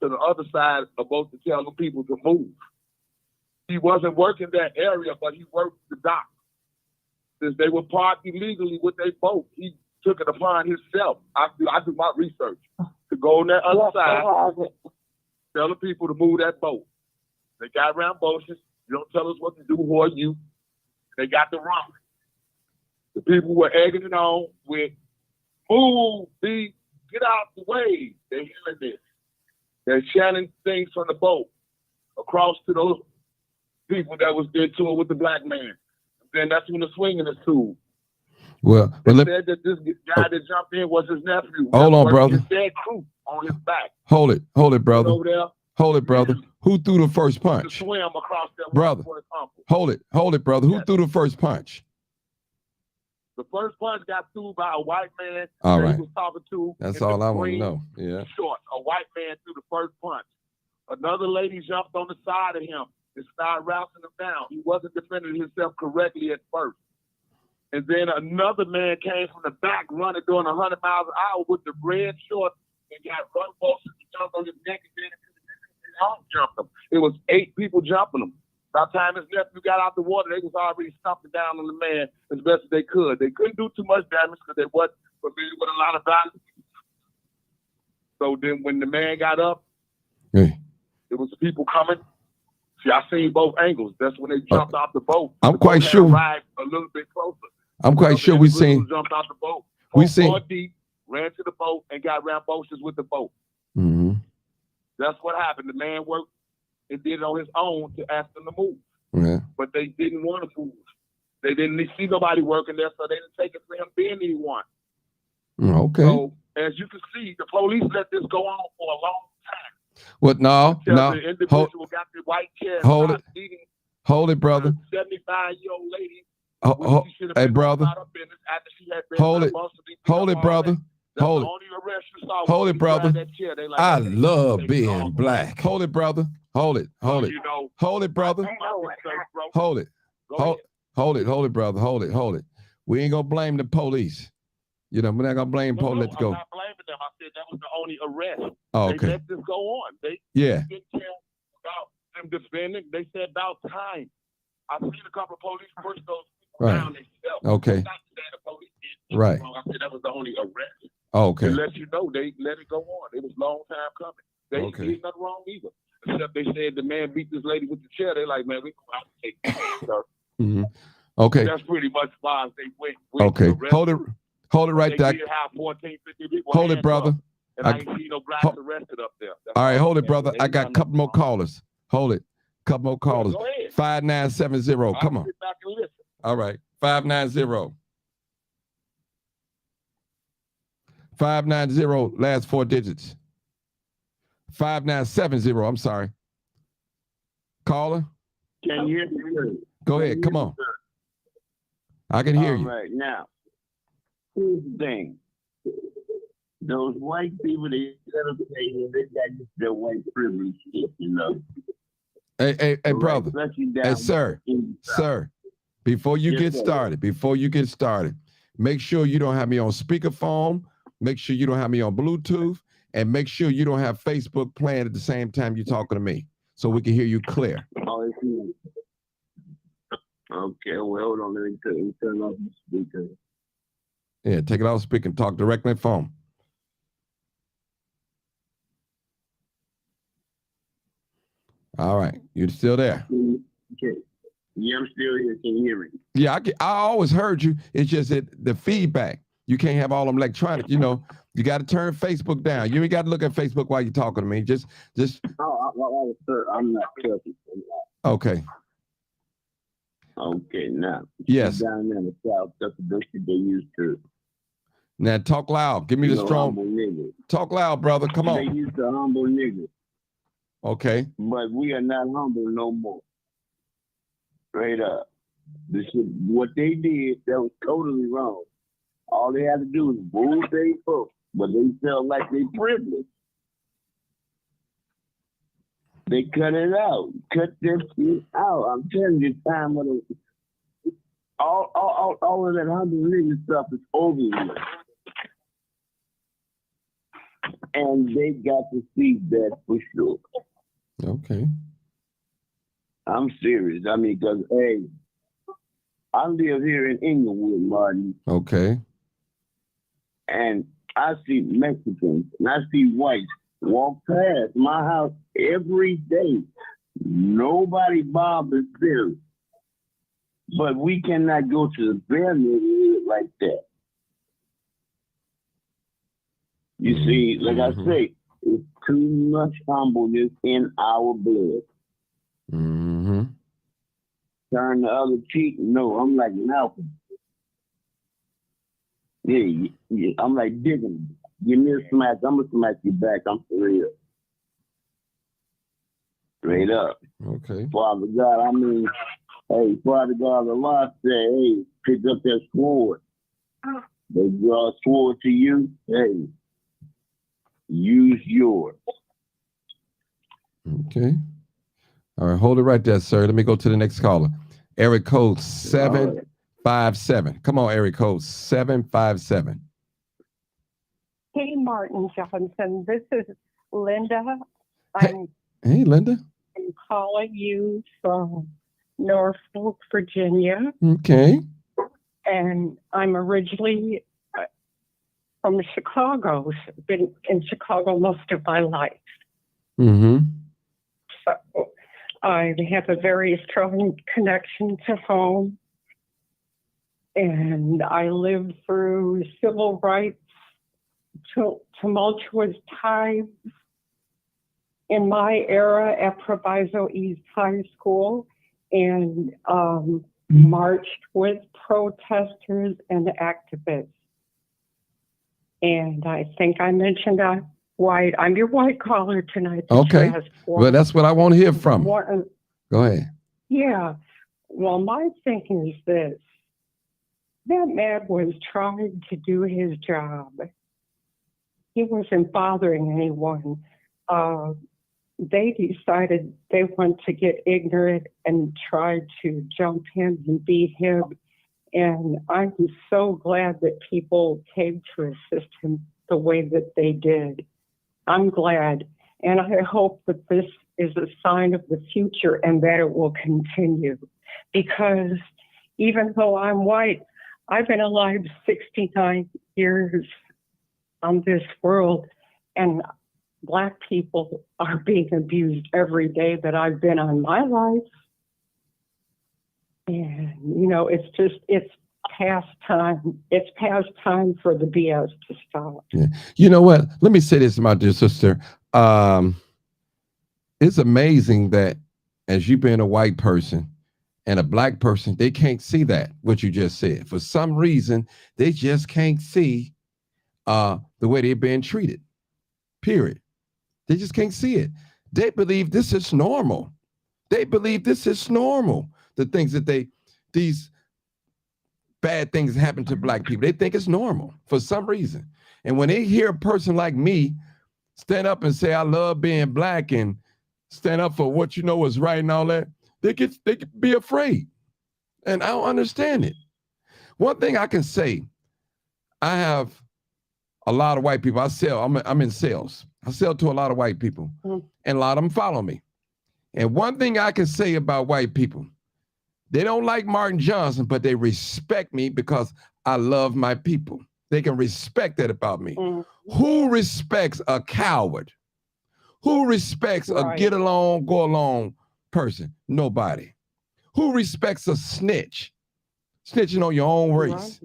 to the other side of the boat to tell the people to move. He wasn't working that area, but he worked the dock. Since they were parked illegally with their boat, he took it upon himself. I do my research to go on that other side, tell the people to move that boat. They got rambunctious. You don't tell us what to do. Who are you? They got the run. The people were egging it on with, move, get out the way. They're hearing this. They're chanting things from the boat across to those people that was into it with the black man. Then that's when the swinging is too. Well, they said that this guy that jumped in was his nephew. Hold on, brother. His dead crew on his back. Hold it, brother. Over there. Hold it, brother. Who threw the first punch? To swim across that brother. Hold it, brother. Who threw the first punch? The first punch got through by a white man. All right. He was talking to. That's all I want to know. Yeah. Short. A white man threw the first punch. Another lady jumped on the side of him and started rousing him down. He wasn't defending himself correctly at first. And then another man came from the back running doing 100 miles an hour with the red shorts and got run bolts and jumped on his neck and then jumped him. It was 8 people jumping him. By the time his nephew got out the water, they was already stomping down on the man as best as they could. They couldn't do too much damage because they wasn't familiar with a lot of violence. So then when the man got up, it was people coming. See, I seen both angles. That's when they jumped off the boat. I'm quite sure. Arrived a little bit closer. I'm quite sure we seen. Jumped off the boat. We seen. Deep, ran to the boat and got rambunctious with the boat. Mm-hmm. That's what happened. The man worked and did it on his own to ask them to move. Yeah. But they didn't want to move. They didn't see nobody working there, so they didn't take it for him being anyone. Okay. So as you can see, the police let this go on for a long time. What? No. The individual got the white chair. Hold it, brother. 75-year-old lady. Hey, brother. Hold it, brother. Hold it, brother. I love being black. Hold it, brother. Hold it, brother. Hold it, brother. Hold it. We ain't gonna blame the police. You know, we're not gonna blame police. Let's go. I'm not blaming them. I said that was the only arrest. Oh, okay. They let this go on. They didn't care about them defending. They said about time. I've seen a couple of police push those people down themselves. Okay. Not saying the police did right. Wrong. I said that was the only arrest. Okay. To let you know, they let it go on. It was a long time coming. They didn't do nothing wrong either. Except they said the man beat this lady with the chair. They're like, man, we go out and take that, sir. Mm-hmm. Okay. That's pretty much why they went. Okay. Hold it right there. They did have 14, 15 people. Hold it, brother. And I ain't seen no blacks arrested up there. That's all right, hold it, brother. I got a couple more callers. callers. Hold it. Couple more callers. Go ahead. 5970. Come on. Sit back and listen. All right. 590. 590, last 4 digits. 5970. I'm sorry. Caller? Can you hear me? Go ahead. Come on. I can hear you. All right, now, here's the thing. Those white people, they got just their white privilege shit, you know. Hey, brother. Hey, sir. Before you get started, make sure you don't have me on speakerphone. Make sure you don't have me on Bluetooth. And make sure you don't have Facebook playing at the same time you're talking to me, so we can hear you clear. Okay, well, hold on. Let me turn off the speaker. Yeah, take it off speaker and talk directly on the phone. All right, you still there? Okay. Yeah, I'm still here. Can you hear me? Yeah, I always heard you. It's just that the feedback. You can't have all them electronic. You know, you got to turn Facebook down. You ain't got to look at Facebook while you're talking to me. Just. Oh, I'm not talking. Okay. Okay, now. Yes. Down there in the South, that's the best they used to. Now talk loud. Give me the strong. Talk loud, brother. Come on. They used to humble niggas. Okay. But we are not humble no more. Straight up. What they did, that was totally wrong. All they had to do was move their folks, but they felt like they privileged. They cut it out. Cut this shit out. I'm telling you, time of the all of that humble nigga stuff is over with. And they got to see that for sure. Okay. I'm serious. I mean, because, hey, I live here in Inglewood, Martin. Okay. And I see Mexicans and I see whites walk past my house every day. Nobody bothers them. But we cannot go to their neighborhood like that. You see, like I say, it's too much humbleness in our blood. Mm-hmm. Turn the other cheek? No, I'm like Malcolm. Yeah, I'm like digging. Give me a smack, I'm gonna smack you back. I'm for real. Straight up. Okay. Father God, I mean, hey, Father God, the Lord said, hey, pick up that sword. They draw a sword to you, hey, use yours. Okay. All right, hold it right there, sir. Let me go to the next caller. Area code 757. Come on, area code 757. Hey, Martin Johnson. This is Linda. Hey, Linda. I'm calling you from Norfolk, Virginia. Okay. And I'm originally from Chicago. Been in Chicago most of my life. Mm-hmm. So I have a very strong connection to home. And I lived through civil rights, tumultuous times in my era at Proviso East High School, and marched with protesters and activists. And I think I mentioned I'm white. I'm your white caller tonight. Okay. Well, that's what I want to hear from. Go ahead. Yeah. Well, my thinking is this. That man was trying to do his job. He wasn't bothering anyone. They decided they want to get ignorant and try to jump in and beat him. And I'm so glad that people came to assist him the way that they did. I'm glad. And I hope that this is a sign of the future and that it will continue. Because even though I'm white, I've been alive 69 years on this world, and Black people are being abused every day that I've been on my life. And, you know, it's past time. It's past time for the BS to stop. Yeah. You know what? Let me say this, my dear sister. It's amazing that as you being a white person and a black person, they can't see that, what you just said. For some reason, they just can't see the way they're being treated, period. They just can't see it. They believe this is normal. They believe this is normal. The things that these bad things happen to black people, they think it's normal for some reason. And when they hear a person like me stand up and say, I love being black and stand up for what you know is right and all that, they could be afraid. And I don't understand it. One thing I can say, I have a lot of white people. I'm in sales. I sell to a lot of white people, and a lot of them follow me. And one thing I can say about white people, they don't like Martin Johnson, but they respect me because I love my people. They can respect that about me. Who respects a coward? Who respects a get along, go along person? Nobody. Who respects a snitch? Snitching on your own race.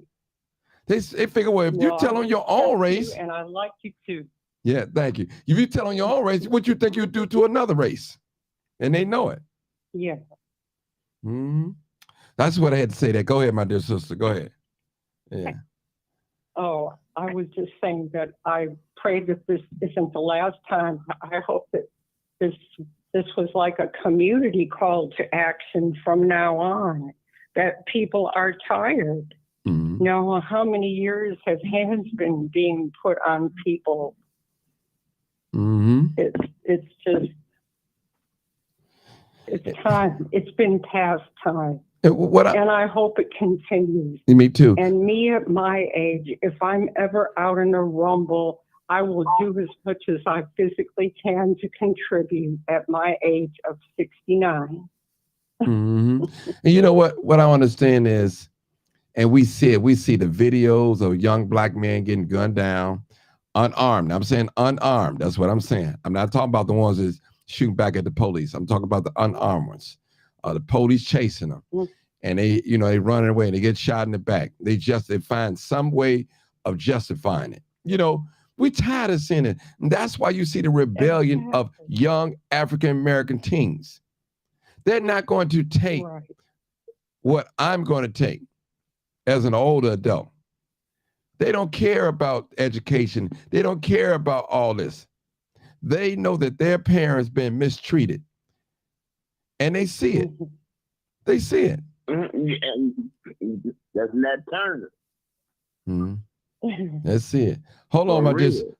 They figure, well, if you tell on your own race. And I like you too. Yeah, thank you. If you tell on your own race, what you think you'd do to another race? And they know it. Yeah. Mm-hmm. That's what I had to say. That. Go ahead, my dear sister. Go ahead. Yeah. Oh, I was just saying that I pray that this isn't the last time. I hope that this was like a community call to action from now on, that people are tired. Mm-hmm. You know, how many years have hands been being put on people? Mm-hmm. It's time. It's been past time. And I hope it continues. Me too. And me at my age, if I'm ever out in a rumble, I will do as much as I physically can to contribute at my age of 69. Mm-hmm. And you know what I understand is, and we see the videos of young black men getting gunned down, unarmed. I'm saying unarmed. That's what I'm saying. I'm not talking about the ones that shooting back at the police. I'm talking about the unarmed ones. The police chasing them, and they running away and they get shot in the back. They find some way of justifying it. You know, we tired of seeing it. And that's why you see the rebellion of young African-American teens. They're not going to take what I'm going to take as an older adult. They don't care about education. They don't care about all this. They know that their parents been mistreated. And they see it. They see it. That's Nat Turner. Mm-hmm. Let's see it. Hold on, my dear sister.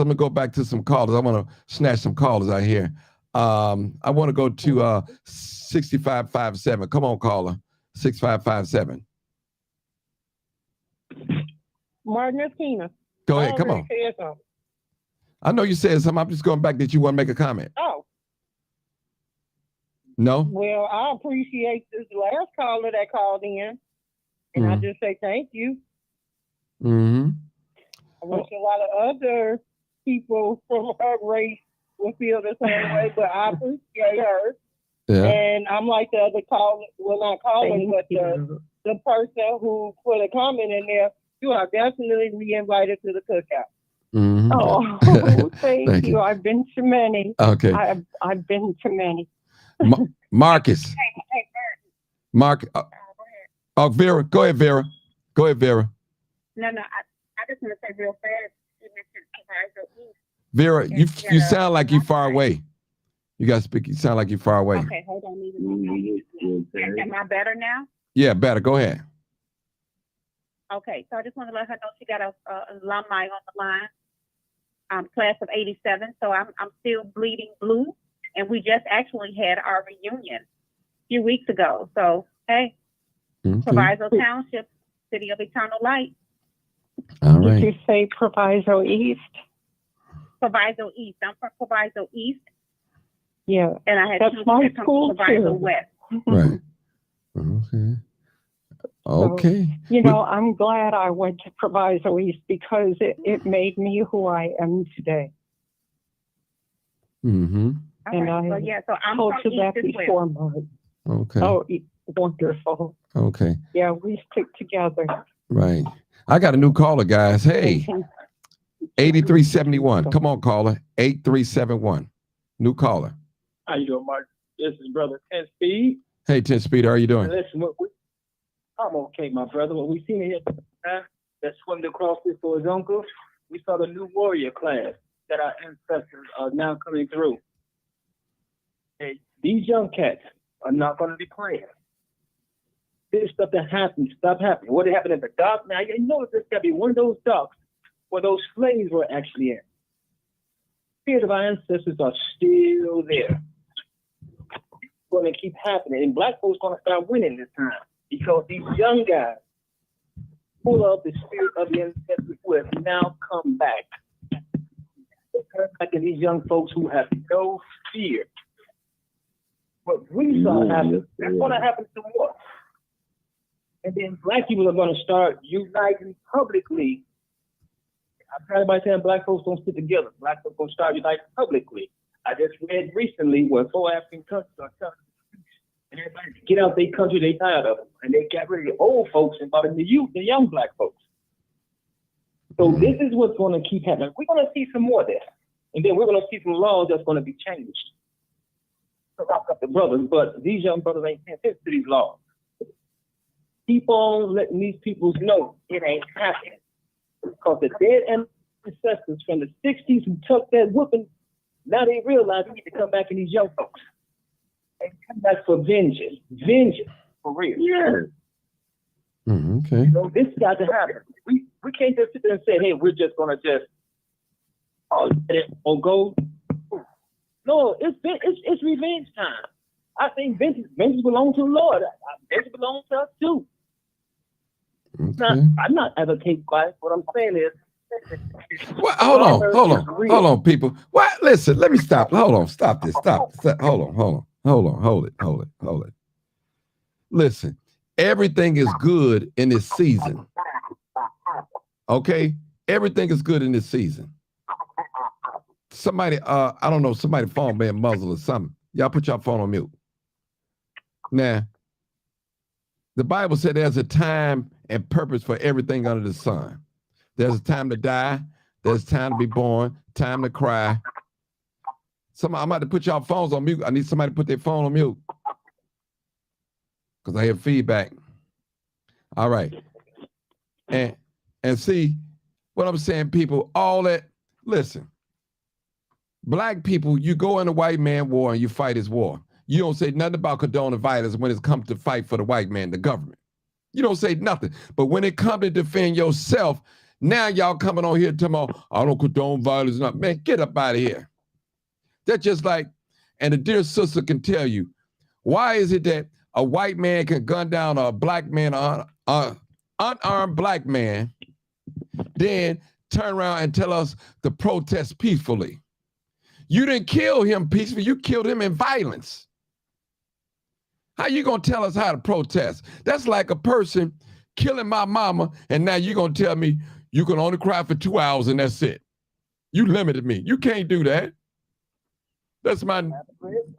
I'm gonna go back to some callers. I want to snatch some callers out here. I want to go to 6557. Come on, caller. 6557. Martina. Go ahead. Come on. I know you said something. I'm just going back that you want to make a comment. Oh. No? Well, I appreciate this last caller that called in. And I just say thank you. Mm-hmm. I wish a lot of other people from her race would feel the same way, but I appreciate her. Yeah. And I'm like the other caller, well, not caller, but the person who put a comment in there. You are definitely re-invited to the cookout. Mm-hmm. Oh, thank you. I've been to many. Okay. I've been to many. Marcus. Mark. Oh, Vera. Go ahead, Vera. Go ahead, Vera. No, I just want to say real fast. You mentioned Vera, you sound like you're far away. You got to speak. You sound like you're far away. Okay, hold on. Am I better now? Yeah, better. Go ahead. Okay, so I just want to let her know she got a alumni on the line, class of '87. So I'm still bleeding blue, and we just actually had our reunion a few weeks ago. So hey, Proviso Township, City of Eternal Light. All right. Did you say Proviso East? Proviso East. I'm from Proviso East. Yeah, and I had that's my school Proviso too. West. Right. Okay. Okay. So, you know, I'm glad I went to Proviso East because it made me who I am today. Mm-hmm. And I So yeah, so I'm told from you that East as before, well. Mike. Okay. Oh, wonderful. Okay. Yeah, we stick together. Right. I got a new caller, guys. Hey, 8371. Come on, caller. 8371. New caller. How you doing, Mark? This is Brother 10 Speed. Hey, 10 Speed, how are you doing? Listen, I'm okay, my brother. What we seen here that swimed across this for his uncle, we saw the new warrior class that our ancestors are now coming through. Hey, these young cats are not going to be playing. This stuff that happens, stop happening. What happened in the dock? Now, you know there's got to be one of those docks where those slaves were actually in. Spirits of our ancestors are still there. It's going to keep happening, and black folks going to start winning this time because these young guys, full of the spirit of the ancestors, who have now come back. They turn back to these young folks who have no fear. What we saw happen, that's going to happen some more. And then black people are going to start uniting publicly. I'm tired of saying black folks don't sit together. Black folks going to start uniting publicly. I just read recently where 4 African countries are telling and everybody get out their country, they tired of them. And they got rid of the old folks and brought in the youth, the young black folks. So this is what's going to keep happening. We're going to see some more of this. And then we're going to see some laws that's going to be changed. So I've got the brothers, but these young brothers ain't paying attention to these laws. Keep on letting these people know it ain't happening. Because the dead ancestors from the 60s who took that whooping, now they realize they need to come back in these young folks. And come back for vengeance. Vengeance, for real. Yeah. Okay. So this got to happen. We can't just sit there and say, hey, we're just going to just let it or go. No, it's revenge time. I think vengeance belongs to the Lord. Vengeance belongs to us too. Okay. I'm not advocating violence. What I'm saying is, Well, hold on, people. What? Listen, let me stop. Hold on, stop this. Stop. Hold it. Listen, everything is good in this season. Okay? Everything is good in this season. Somebody, I don't know, somebody's phone being muzzled or something. Y'all put your phone on mute. Now, the Bible said there's a time and purpose for everything under the sun. There's a time to die. There's time to be born. Time to cry. I'm about to put y'all phones on mute. I need somebody to put their phone on mute because I hear feedback. All right. And see what I'm saying, people, all that, listen, black people, you go in a white man war and you fight his war. You don't say nothing about condoning violence when it comes to fight for the white man, the government. You don't say nothing. But when it comes to defend yourself, now y'all coming on here talking about, I don't condone violence. No. Man, get up out of here. That's just like, and a dear sister can tell you, why is it that a white man can gun down a black man, unarmed black man, then turn around and tell us to protest peacefully? You didn't kill him peacefully. You killed him in violence. How you going to tell us how to protest? That's like a person killing my mama, and now you're going to tell me you can only cry for 2 hours and that's it. You limited me. You can't do that. That's my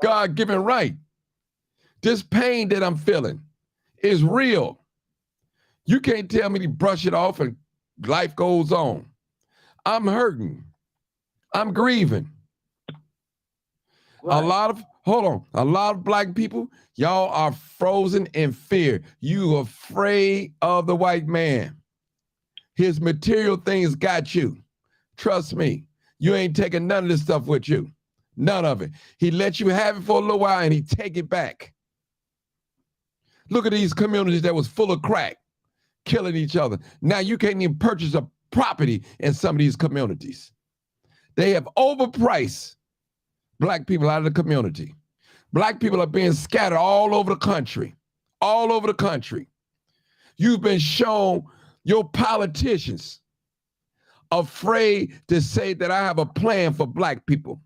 God-given right. This pain that I'm feeling is real. You can't tell me to brush it off and life goes on. I'm hurting. I'm grieving. Right. A lot of black people, y'all are frozen in fear. You afraid of the white man. His material things got you. Trust me, you ain't taking none of this stuff with you. None of it. He let you have it for a little while and he take it back. Look at these communities that was full of crack, killing each other. Now you can't even purchase a property in some of these communities. They have overpriced black people out of the community. Black people are being scattered all over the country. All over the country. You've been shown your politicians afraid to say that I have a plan for black people.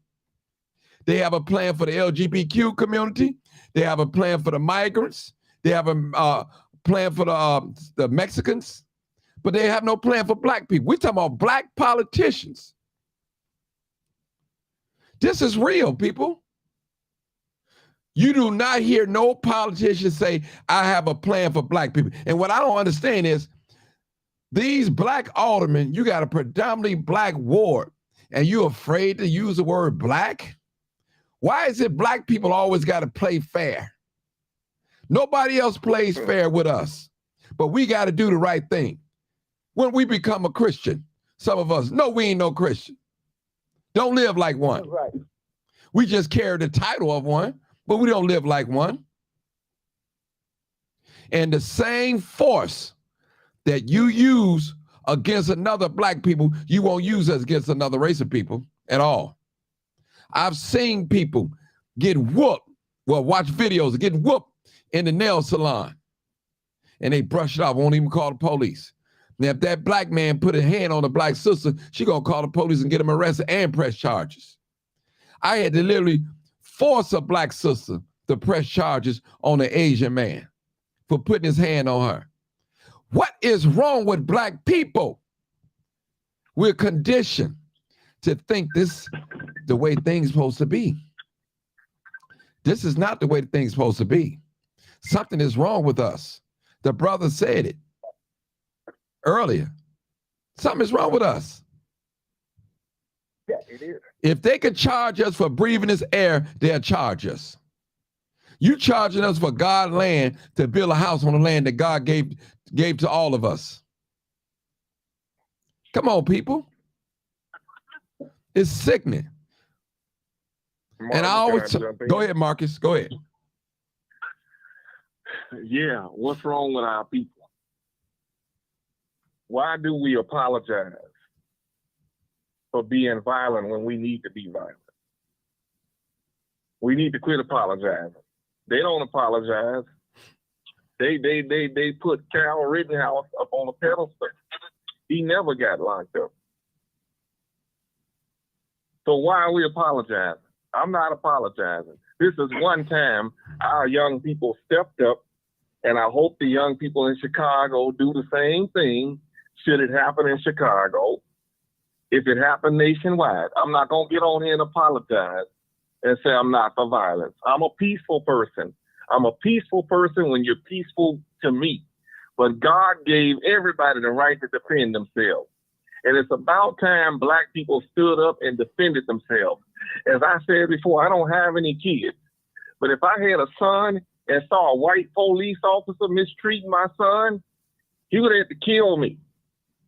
They have a plan for the LGBTQ community. They have a plan for the migrants. They have a plan for the Mexicans. But they have no plan for black people. We're talking about black politicians. This is real, people. You do not hear no politician say, I have a plan for black people. And what I don't understand is these black aldermen, you got a predominantly black ward, and you're afraid to use the word black? Why is it black people always got to play fair? Nobody else plays fair with us, but we got to do the right thing. When we become a Christian, some of us, no, we ain't no Christian. Don't live like one. Right. We just carry the title of one, but we don't live like one. And the same force that you use against another black people, you won't use us against another race of people at all. I've seen people get whooped, well, watch videos, get whooped in the nail salon, and they brush it off, won't even call the police. Now, if that black man put a hand on a black sister, she gonna call the police and get him arrested and press charges. I had to literally force a black sister to press charges on an Asian man for putting his hand on her. What is wrong with black people? We're conditioned to think this the way things supposed to be. This is not the way things supposed to be. Something is wrong with us. The brother said it earlier. Something is wrong with us. Yeah, it is. If they could charge us for breathing this air, they'll charge us. You charging us for God's land to build a house on the land that God gave to all of us. Come on, people. It's sickening. Marcus, And I always can I jump in? go ahead, Marcus. Go ahead. Yeah, what's wrong with our people? Why do we apologize for being violent when we need to be violent? We need to quit apologizing. They don't apologize. They put Kyle Rittenhouse up on a pedestal. He never got locked up. So why are we apologizing? I'm not apologizing. This is one time our young people stepped up, and I hope the young people in Chicago do the same thing should it happen in Chicago. If it happened nationwide, I'm not going to get on here and apologize and say I'm not for violence. I'm a peaceful person. I'm a peaceful person when you're peaceful to me. But God gave everybody the right to defend themselves. And it's about time black people stood up and defended themselves. As I said before, I don't have any kids. But if I had a son and saw a white police officer mistreating my son, he would have had to kill me.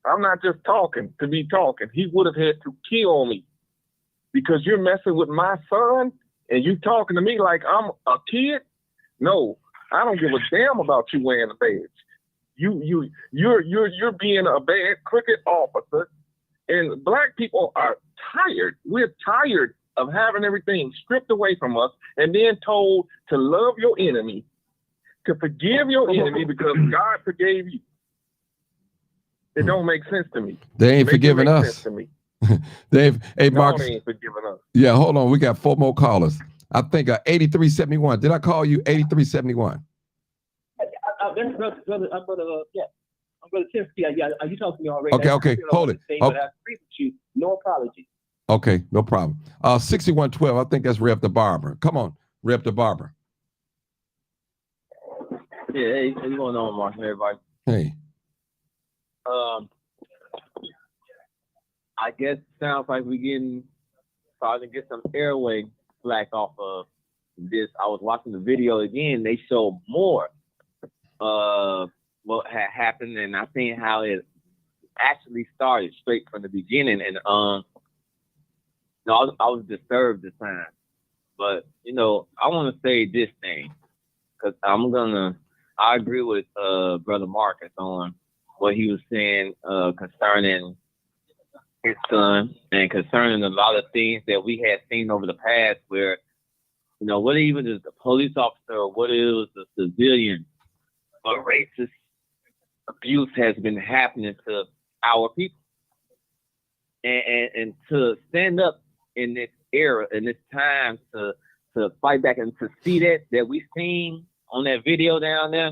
I'm not just talking to be talking. He would have had to kill me because you're messing with my son and you talking to me like I'm a kid. No, I don't give a damn about you wearing a badge. You're being a bad, crooked officer, and black people are tired. We're tired of having everything stripped away from us and then told to love your enemy, to forgive your enemy because God forgave you. It don't make sense to me. They ain't forgiving us. To me. Hey, Mark. No, they ain't forgiving us. Yeah, hold on. We got 4 more callers. I think 8371. Did I call you 8371? I'm going to you talked to me already. Okay. Hold it. But I agree with you. No apology. Okay, no problem. 6112. I think that's Rep the Barber. Come on, Rep the Barber. Yeah, hey, what's going on, Mark, and everybody? Hey. I guess it sounds like we're starting to get some airway slack off of this. I was watching the video again. They showed more what had happened, and I seen how it actually started straight from the beginning. And I was disturbed this time. But I want to say this thing because I agree with Brother Marcus on what he was saying concerning his son and concerning a lot of things that we had seen over the past where, what even is the police officer or what is the civilian, but racist abuse has been happening to our people. And to stand up in this era, in this time to fight back and to see that we seen on that video down there,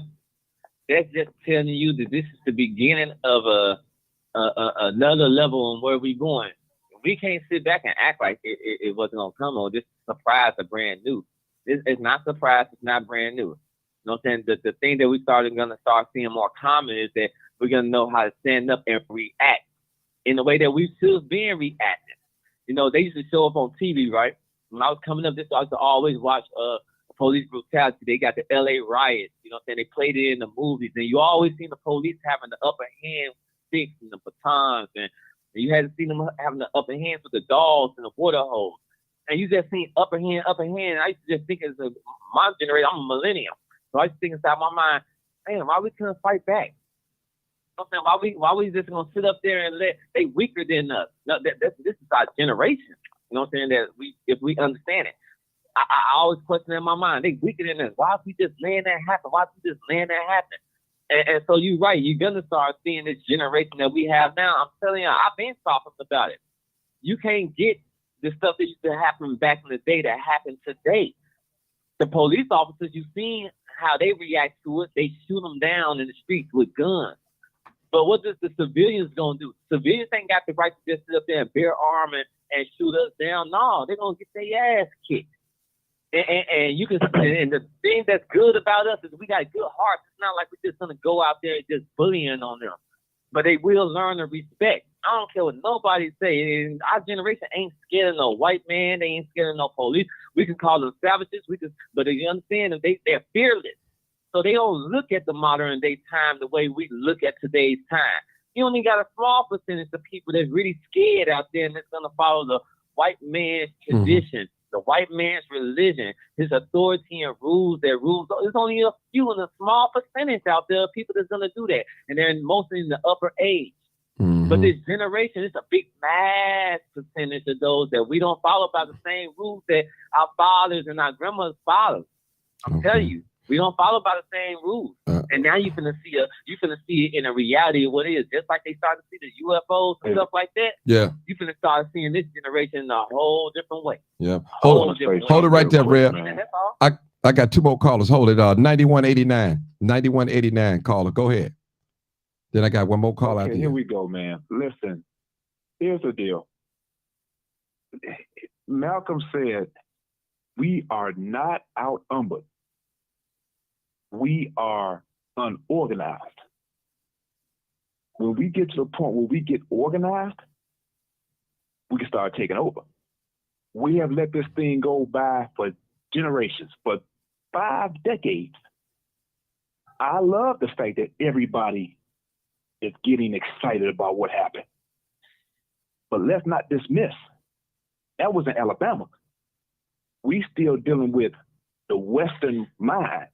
that's just telling you that this is the beginning of another level on where we're going. we can't sit back and act like it wasn't gonna come on. This surprise are brand new. This is not surprise. It's not brand new. You know what I'm saying? The thing that we gonna start seeing more common is that we're gonna know how to stand up and react in the way that we should been reacting. You know, they used to show up on TV, right? When I was coming up, I used to always watch police brutality. They got the LA riots. You know what I'm saying? They played it in the movies, and you always seen the police having the upper hand, sticks and the batons, and you hadn't seen them having the upper hands with the dogs and the water hose. And you just seen upper hand. I used to just think as my generation, I'm a millennial. So I used to think inside my mind, man, why we couldn't fight back? You know what I'm saying? Why we just gonna sit up there and they weaker than us? No, this is our generation. You know what I'm saying? That if we understand it. I always question in my mind, they weaker than us. Why if we just letting that happen? Why if we just letting that happen? And so you're right. You're going to start seeing this generation that we have now. I'm telling you, I've been talking about it. You can't get the stuff that used to happen back in the day that happened today. The police officers, you've seen how they react to it. They shoot them down in the streets with guns. But what does the civilians going to do? Civilians ain't got the right to just sit up there and bear arm and shoot us down. No, they're going to get their ass kicked. And you can, and the thing that's good about us is we got good hearts. It's not like we're just gonna go out there and just bullying on them, but they will learn to respect. I don't care what nobody say. And our generation ain't scared of no white man. They ain't scared of no police. We can call them savages. But you understand that they're fearless. So they don't look at the modern day time the way we look at today's time. You only got a small percentage of people that's really scared out there and that's gonna follow the white man's tradition. The white man's religion, his authority and rules that rules. There's only a few and a small percentage out there of people that's going to do that. And they're mostly in the upper age. But this generation, it's a big mass percentage of those that we don't follow by the same rules that our fathers and our grandmothers followed. I'm telling you, we don't follow by the same rules. And now you're gonna see it in a reality of what it is. Just like they started to see the UFOs and stuff like that. Yeah. You're gonna start seeing this generation in a whole different way. Yeah. Hold it right there, Rev. I got two more callers. Hold it. 9189 caller. Go ahead. Then I got one more call out there. Here we go, man. Listen, here's the deal. Malcolm said, we are not outnumbered. We are unorganized. When we get to the point where we get organized, we can start taking over. We have let this thing go by for generations, for 5 decades. I love the fact that everybody is getting excited about what happened. But let's not dismiss, that was in Alabama. We still dealing with the Western mind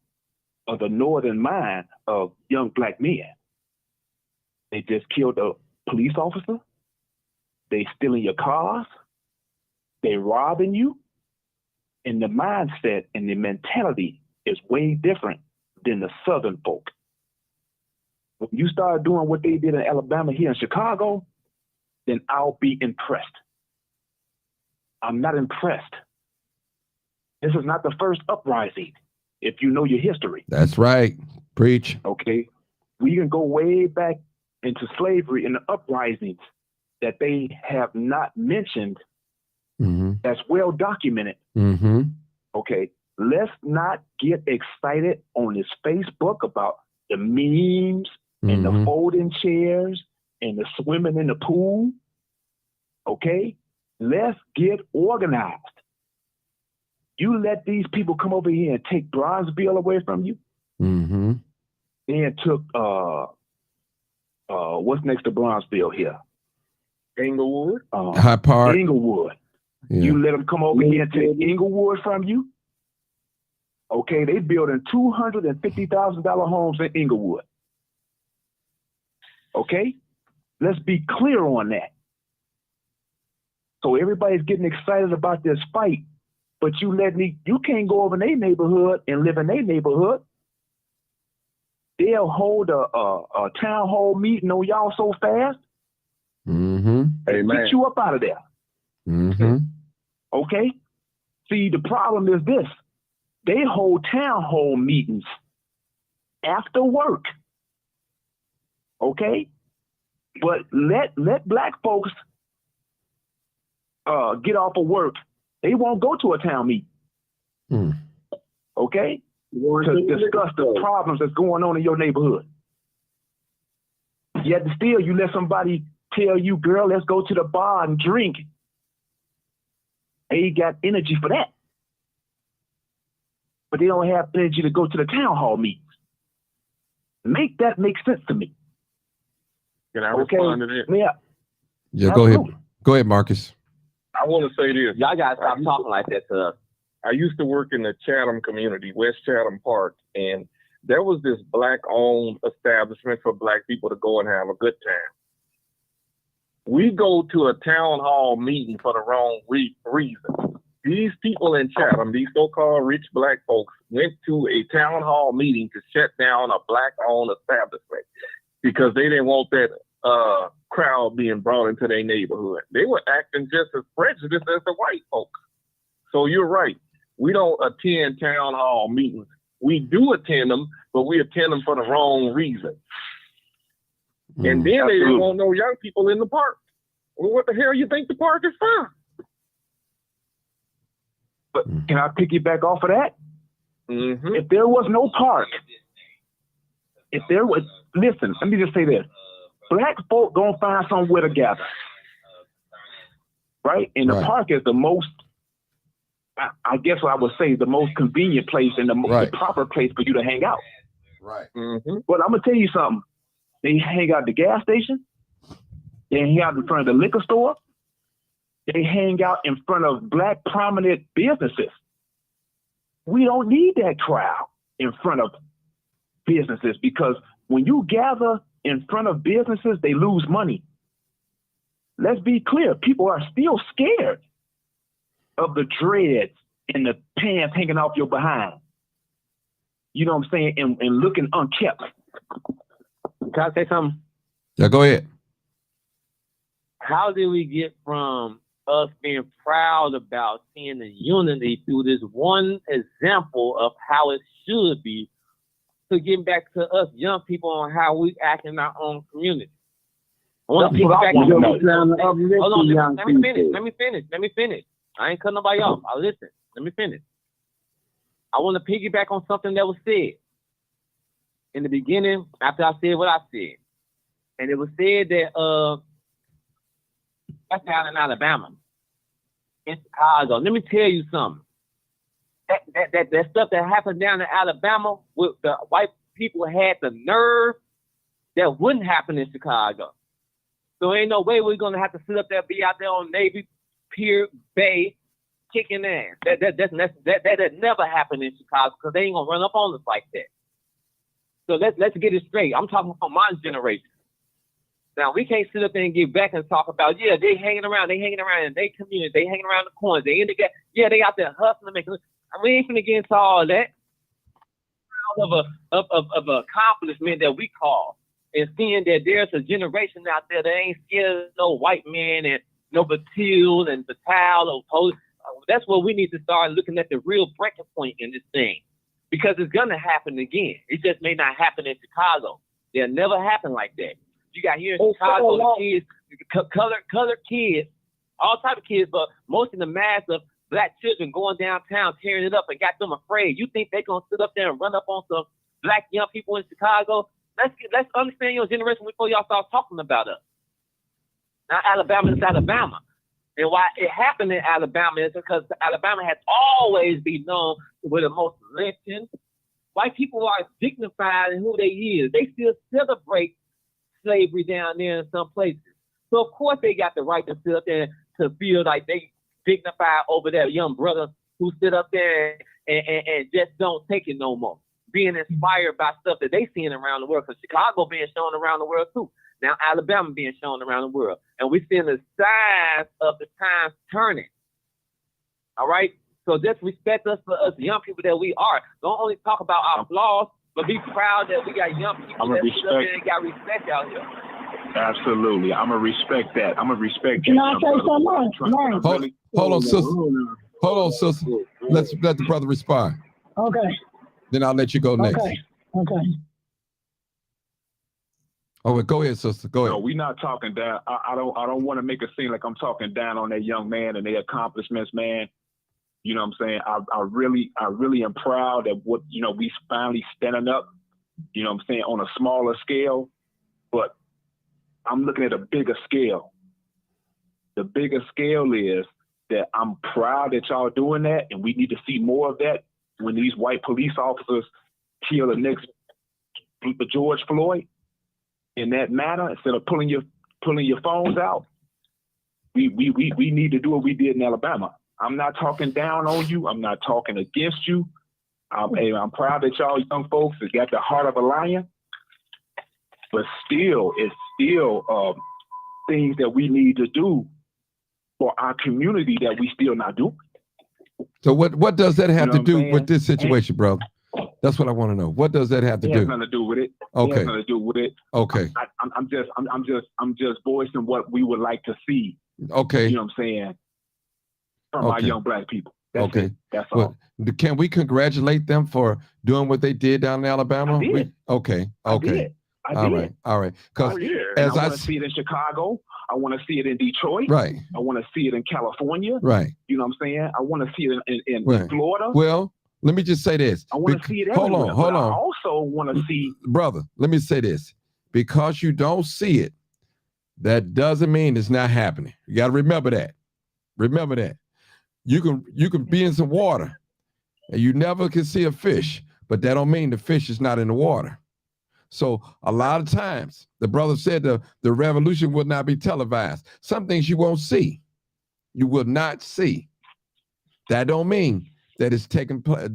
or the Northern mind of young black men. They just killed a police officer. They stealing your cars. They robbing you. And the mindset and the mentality is way different than the Southern folk. When you start doing what they did in Alabama here in Chicago, then I'll be impressed. I'm not impressed. This is not the first uprising, if you know your history. That's right. Preach. Okay. We can go way back into slavery and the uprisings that they have not mentioned. That's well documented. Okay. Let's not get excited on this Facebook about the memes and the folding chairs and the swimming in the pool. Okay. Let's get organized. You let these people come over here and take Bronzeville away from you. Then took what's next to Bronzeville here? Inglewood. High Park. Inglewood. Yeah. You let them come over here and take Inglewood from you. Okay, they building $250,000 homes in Inglewood. Okay, let's be clear on that. So everybody's getting excited about this fight, but you can't go over in their neighborhood and live in their neighborhood. They'll hold a town hall meeting on y'all so fast. Get you up out of there. Okay? See, the problem is this. They hold town hall meetings after work. Okay? But let black folks get off of work, they won't go to a town meeting. Okay? To discuss the problems that's going on in your neighborhood. Yet still, you let somebody tell you, girl, let's go to the bar and drink. They got energy for that. But they don't have energy to go to the town hall meetings. Make that make sense to me. Can I respond to that? Yeah. Yeah, go ahead. Go ahead, Marcus. I want to say this. Y'all gotta stop talking like that to us. I used to work in the Chatham community, West Chatham Park, and there was this black-owned establishment for black people to go and have a good time. We go to a town hall meeting for the wrong reason. These people in Chatham, these so-called rich black folks, went to a town hall meeting to shut down a black-owned establishment because they didn't want that crowd being brought into their neighborhood. They were acting just as prejudiced as the white folks. So you're right. We don't attend town hall meetings. We do attend them, but we attend them for the wrong reason. And then they didn't want no young people in the park. Well, what the hell you think the park is for? But can I piggyback off of that? Mm-hmm. If there was no park, listen, let me just say this. Black folk gonna find somewhere to gather. Right? And the park is the most, I guess what I would say, the most convenient place and the proper place for you to hang out. Right. Mm-hmm. But I'm gonna tell you something. They hang out at the gas station. They hang out in front of the liquor store. They hang out in front of black prominent businesses. We don't need that crowd in front of businesses because when you gather in front of businesses, they lose money. Let's be clear. People are still scared of the dreads and the pants hanging off your behind. You know what I'm saying? And looking unkept. Can I say something? Yeah, go ahead. How did we get from us being proud about seeing the unity through this one example of how it should be to getting back to us young people on how we act in our own community? I want to get back to hold on, let me finish. I ain't cut nobody off. Listen, let me finish. I want to piggyback on something that was said in the beginning after I said what I said. And it was said that that's down in Alabama, in Chicago. Let me tell you something. That stuff that happened down in Alabama with the white people had the nerve that wouldn't happen in Chicago. So ain't no way we're gonna have to sit up there, be out there on Navy Pier Bay, kicking ass. That never happened in Chicago because they ain't gonna run up on us like that. So let's get it straight. I'm talking from my generation. Now we can't sit up there and get back and talk about they hanging around in their community, they hanging around the corners, they in the gap, they out there hustling, making. We ain't finna get into all that. Proud of an accomplishment that we call. And seeing that there's a generation out there that ain't scared of no white man and no Batil and Batal or police. That's what we need to start looking at the real breaking point in this thing. Because it's gonna happen again. It just may not happen in Chicago. It'll never happen like that. You got here in Chicago, the kids, colored kids, all type of kids, but most in the mass of black children going downtown, tearing it up and got them afraid. You think they're gonna sit up there and run up on some black young people in Chicago? Let's understand your generation before y'all start talking about us. Now Alabama is Alabama. And why it happened in Alabama is because Alabama has always been known for the most lynching. White people are dignified in who they is. They still celebrate slavery down there in some places. So of course they got the right to sit up there to feel like they dignified over that young brother who sit up there and just don't take it no more. Being inspired by stuff that they seeing around the world. Because Chicago being shown around the world too. Now Alabama being shown around the world. And we're seeing the signs of the times turning. All right? So just respect us for us young people that we are. Don't only talk about our flaws, but be proud that we got young people that sit up there and got respect out here. Absolutely. I'm going to respect that. I'm going to respect Can I say something? Hold on, sister. Let's let the brother respond. Okay. Then I'll let you go next. Okay. Oh, well, go ahead, sister. Go ahead. No, we're not talking down. I don't want to make it seem like I'm talking down on that young man and their accomplishments, man. You know what I'm saying? I really am proud that what, you know, we finally standing up, you know what I'm saying, on a smaller scale. But I'm looking at a bigger scale. The bigger scale is that I'm proud that y'all doing that, and we need to see more of that when these white police officers kill the next George Floyd in that manner, instead of pulling your phones out. We need to do what we did in Alabama. I'm not talking down on you. I'm not talking against you. I'm proud that y'all young folks have got the heart of a lion. But still, it's still things that we need to do for our community that we still not doing. So what does that have You know to do what I'm with saying? this situation, brother? That's what I want to know. What does that have to It has do? nothing to do with it. Okay. It has nothing to do with it. Okay. I'm just voicing what we would like to see. Okay. You know what I'm saying? From our Okay. young Black people. That's Okay. it. That's all. Well, can we congratulate them for doing what they did down in Alabama? I did. Okay. I did. All right. All right. Because And I want to see it in Chicago. I want to see it in Detroit. Right. I want to see it in California. Right. You know what I'm saying? I want to see it in Right. Florida. Well, let me just say this. I want to see it Hold everywhere. on. Hold but on. I also want to see. Brother, let me say this. Because you don't see it, that doesn't mean it's not happening. You got to remember that. Remember that. You can be in some water and you never can see a fish, but that don't mean the fish is not in the water. So a lot of times, the brother said the revolution will not be televised. Some things you won't see. You will not see. That don't mean that it's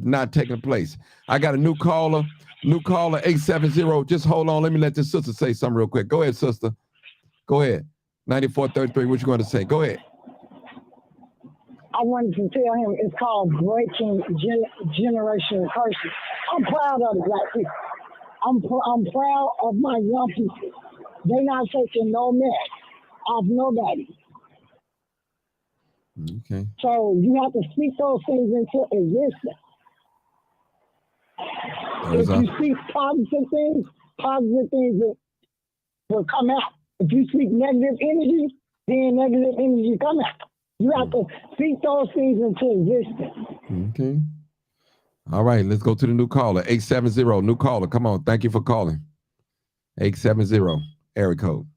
not taking place. I got a new caller 870. Just hold on. Let me let this sister say something real quick. Go ahead, sister. Go ahead. 9433. What you going to say? Go ahead. I wanted to tell him it's called breaking generational curses. I'm proud of the Black people. I'm proud of my young people. They're not taking no mess off nobody. Okay. So you have to speak those things into existence. If you speak positive things will come out. If you speak negative energy, then negative energy come out. You have to speak those things into existence. Okay. All right, let's go to the new caller. 870, new caller. Come on. Thank you for calling. 870, area code.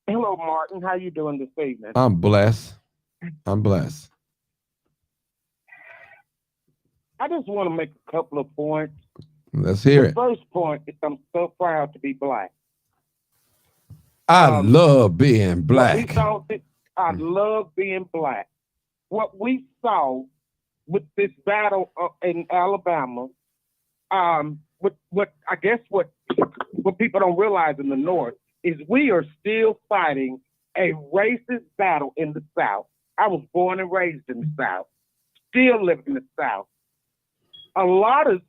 Hello, Martin. How you doing this evening? I'm blessed. I just want to make a couple of points. Let's hear The it. first point is I'm so proud to be Black. I love being Black. I love being Black. What we saw with this battle in Alabama, what people don't realize in the North is we are still fighting a racist battle in the South. I was born and raised in the South, still live in the South. A lot of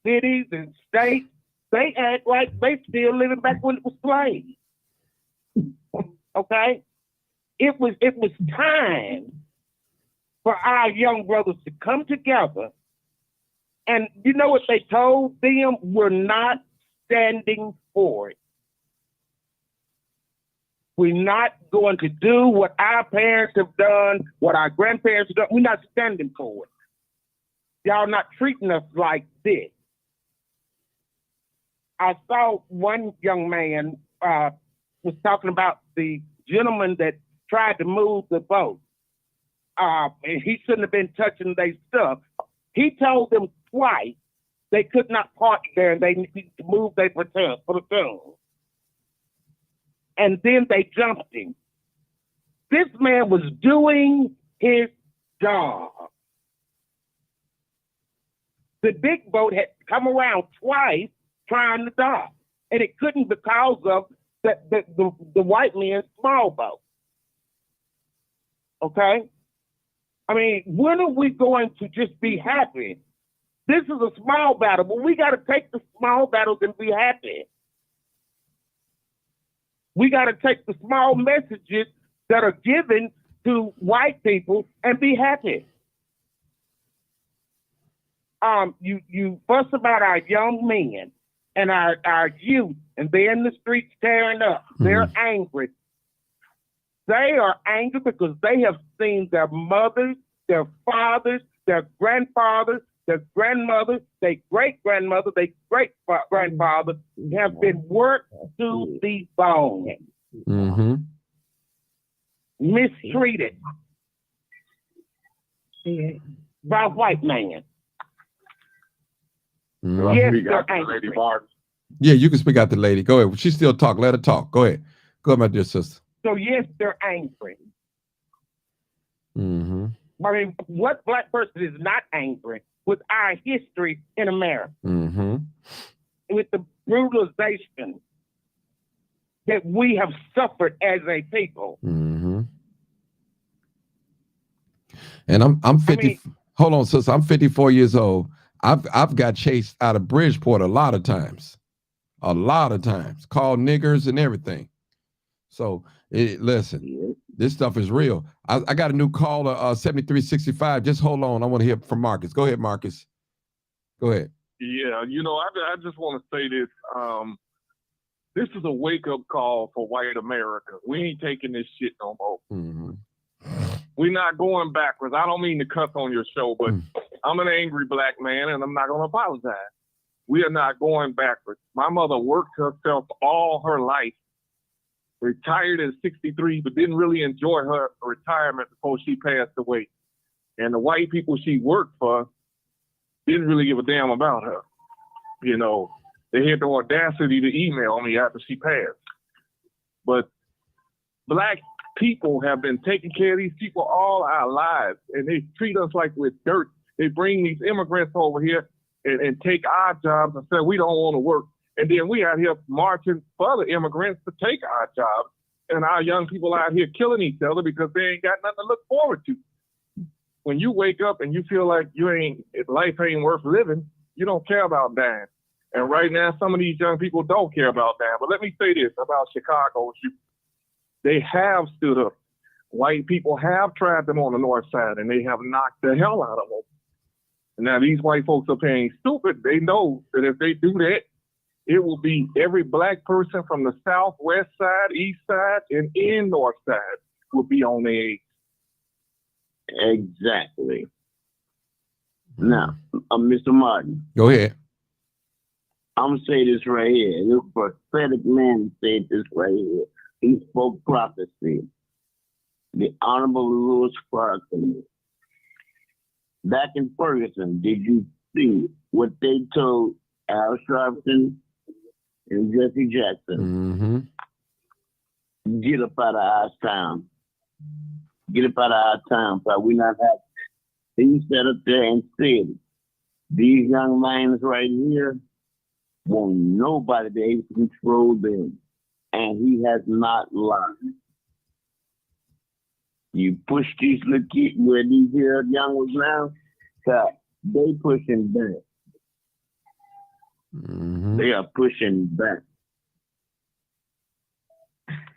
cities and states, they act like they still living back when it was slaves. Okay? It was time for our young brothers to come together. And you know what they told them? We're not standing for it. We're not going to do what our parents have done, what our grandparents have done. We're not standing for it. Y'all not treating us like this. I saw one young man was talking about the gentleman that tried to move the boat. And he shouldn't have been touching their stuff. He told them twice they could not park there and they needed to move their platoon. And then they jumped him. This man was doing his job. The big boat had come around twice trying to dock, and it couldn't because of the white man's small boat. Okay? I mean, when are we going to just be happy? This is a small battle, but we got to take the small battles and be happy. We got to take the small messages that are given to white people and be happy. You fuss about our young men. and our youth, and they're in the streets tearing up. They're angry. They are angry because they have seen their mothers, their fathers, their grandfathers, their grandmothers, their great-grandmother, their great-grandfather have been worked to the bone. Mistreated by a white man. Yes, they're angry. Yeah, you can speak out the lady. Go ahead. She still talk. Let her talk. Go ahead. Go ahead, my dear sister. So yes, they're angry. I mean, what black person is not angry with our history in America? With the brutalization that we have suffered as a people. And I'm 50. Hold on, sister. I'm 54 years old. I've got chased out of Bridgeport a lot of times. Called niggers and everything. So listen, this stuff is real. I got a new caller, 7365. Just hold on. I want to hear from Marcus. Go ahead, Marcus. Go ahead. Yeah, you know, I just want to say this. This is a wake-up call for white America. We ain't taking this shit no more. We're not going backwards. I don't mean to cuss on your show, but I'm an angry black man, and I'm not going to apologize. We are not going backwards. My mother worked herself all her life, retired at 63, but didn't really enjoy her retirement before she passed away. And the white people she worked for didn't really give a damn about her. You know, they had the audacity to email me after she passed. But black people have been taking care of these people all our lives, and they treat us like we're dirt. They bring these immigrants over here and take our jobs and say we don't want to work. And then we out here marching for other immigrants to take our jobs, and our young people out here killing each other because they ain't got nothing to look forward to. When you wake up and you feel like life ain't worth living, you don't care about dying. And right now, some of these young people don't care about dying. But let me say this about Chicago. They have stood up. White people have tried them on the north side, and they have knocked the hell out of them. Now, these white folks up here ain't stupid. They know that if they do that, it will be every black person from the south, west side, east side, and in north side will be on their age. Exactly. Now, Mr. Martin. Go ahead. I'm going to say this right here. This prophetic man said this right here. He spoke prophecy. The Honorable Louis Farrakhan. Back in Ferguson, did you see what they told Al Sharpton and Jesse Jackson? Get up out of our town. Get up out of our town, but we not happy. He sat up there and said, these young minds right here won't nobody be able to control them. And he has not lied. You push these little kids where these here young ones now, they pushing back. They are pushing back.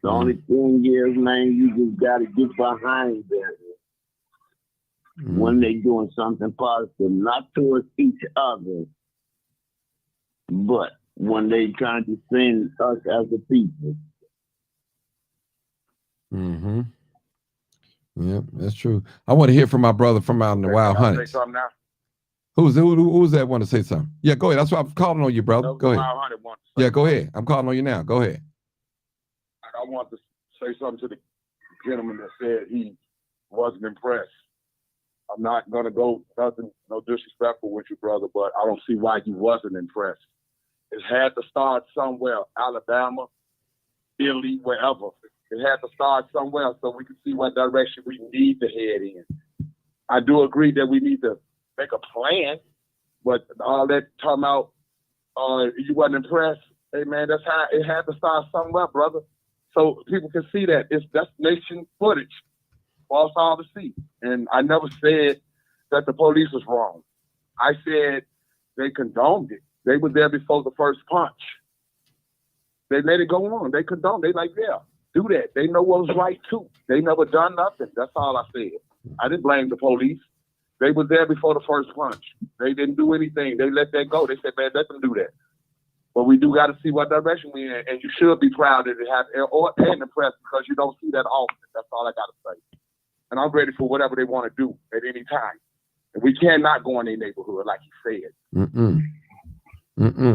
The only thing is, man, you just got to get behind them when they're doing something positive, not towards each other, but when they trying to defend us as a people. Yeah, that's true. I want to hear from my brother from out in the Wild Hunters. Who's that want to say something? Yeah, go ahead. That's why I'm calling on you, brother. Go ahead. Yeah, go ahead. I'm calling on you now. Go ahead. I want to say something to the gentleman that said he wasn't impressed. I'm not going to go nothing, no disrespectful with you, brother, but I don't see why he wasn't impressed. It had to start somewhere, Alabama, Italy, wherever. It had to start somewhere so we can see what direction we need to head in. I do agree that we need to make a plan, but all that talking about you wasn't impressed, hey man, that's how it had to start somewhere, brother. So people can see that it's destination footage for us all to see. And I never said that the police was wrong. I said they condoned it. They were there before the first punch. They let it go on. They condoned. They like, yeah, do that. They know what was right too. They never done nothing. That's all I said. I didn't blame the police. They were there before the first punch. They didn't do anything. They let that go. They said, man, let them do that. But we do got to see what direction we in, and you should be proud that it happened, and impressed, because you don't see that often. That's all I got to say. And I'm ready for whatever they want to do at any time. And we cannot go in their neighborhood, like you said.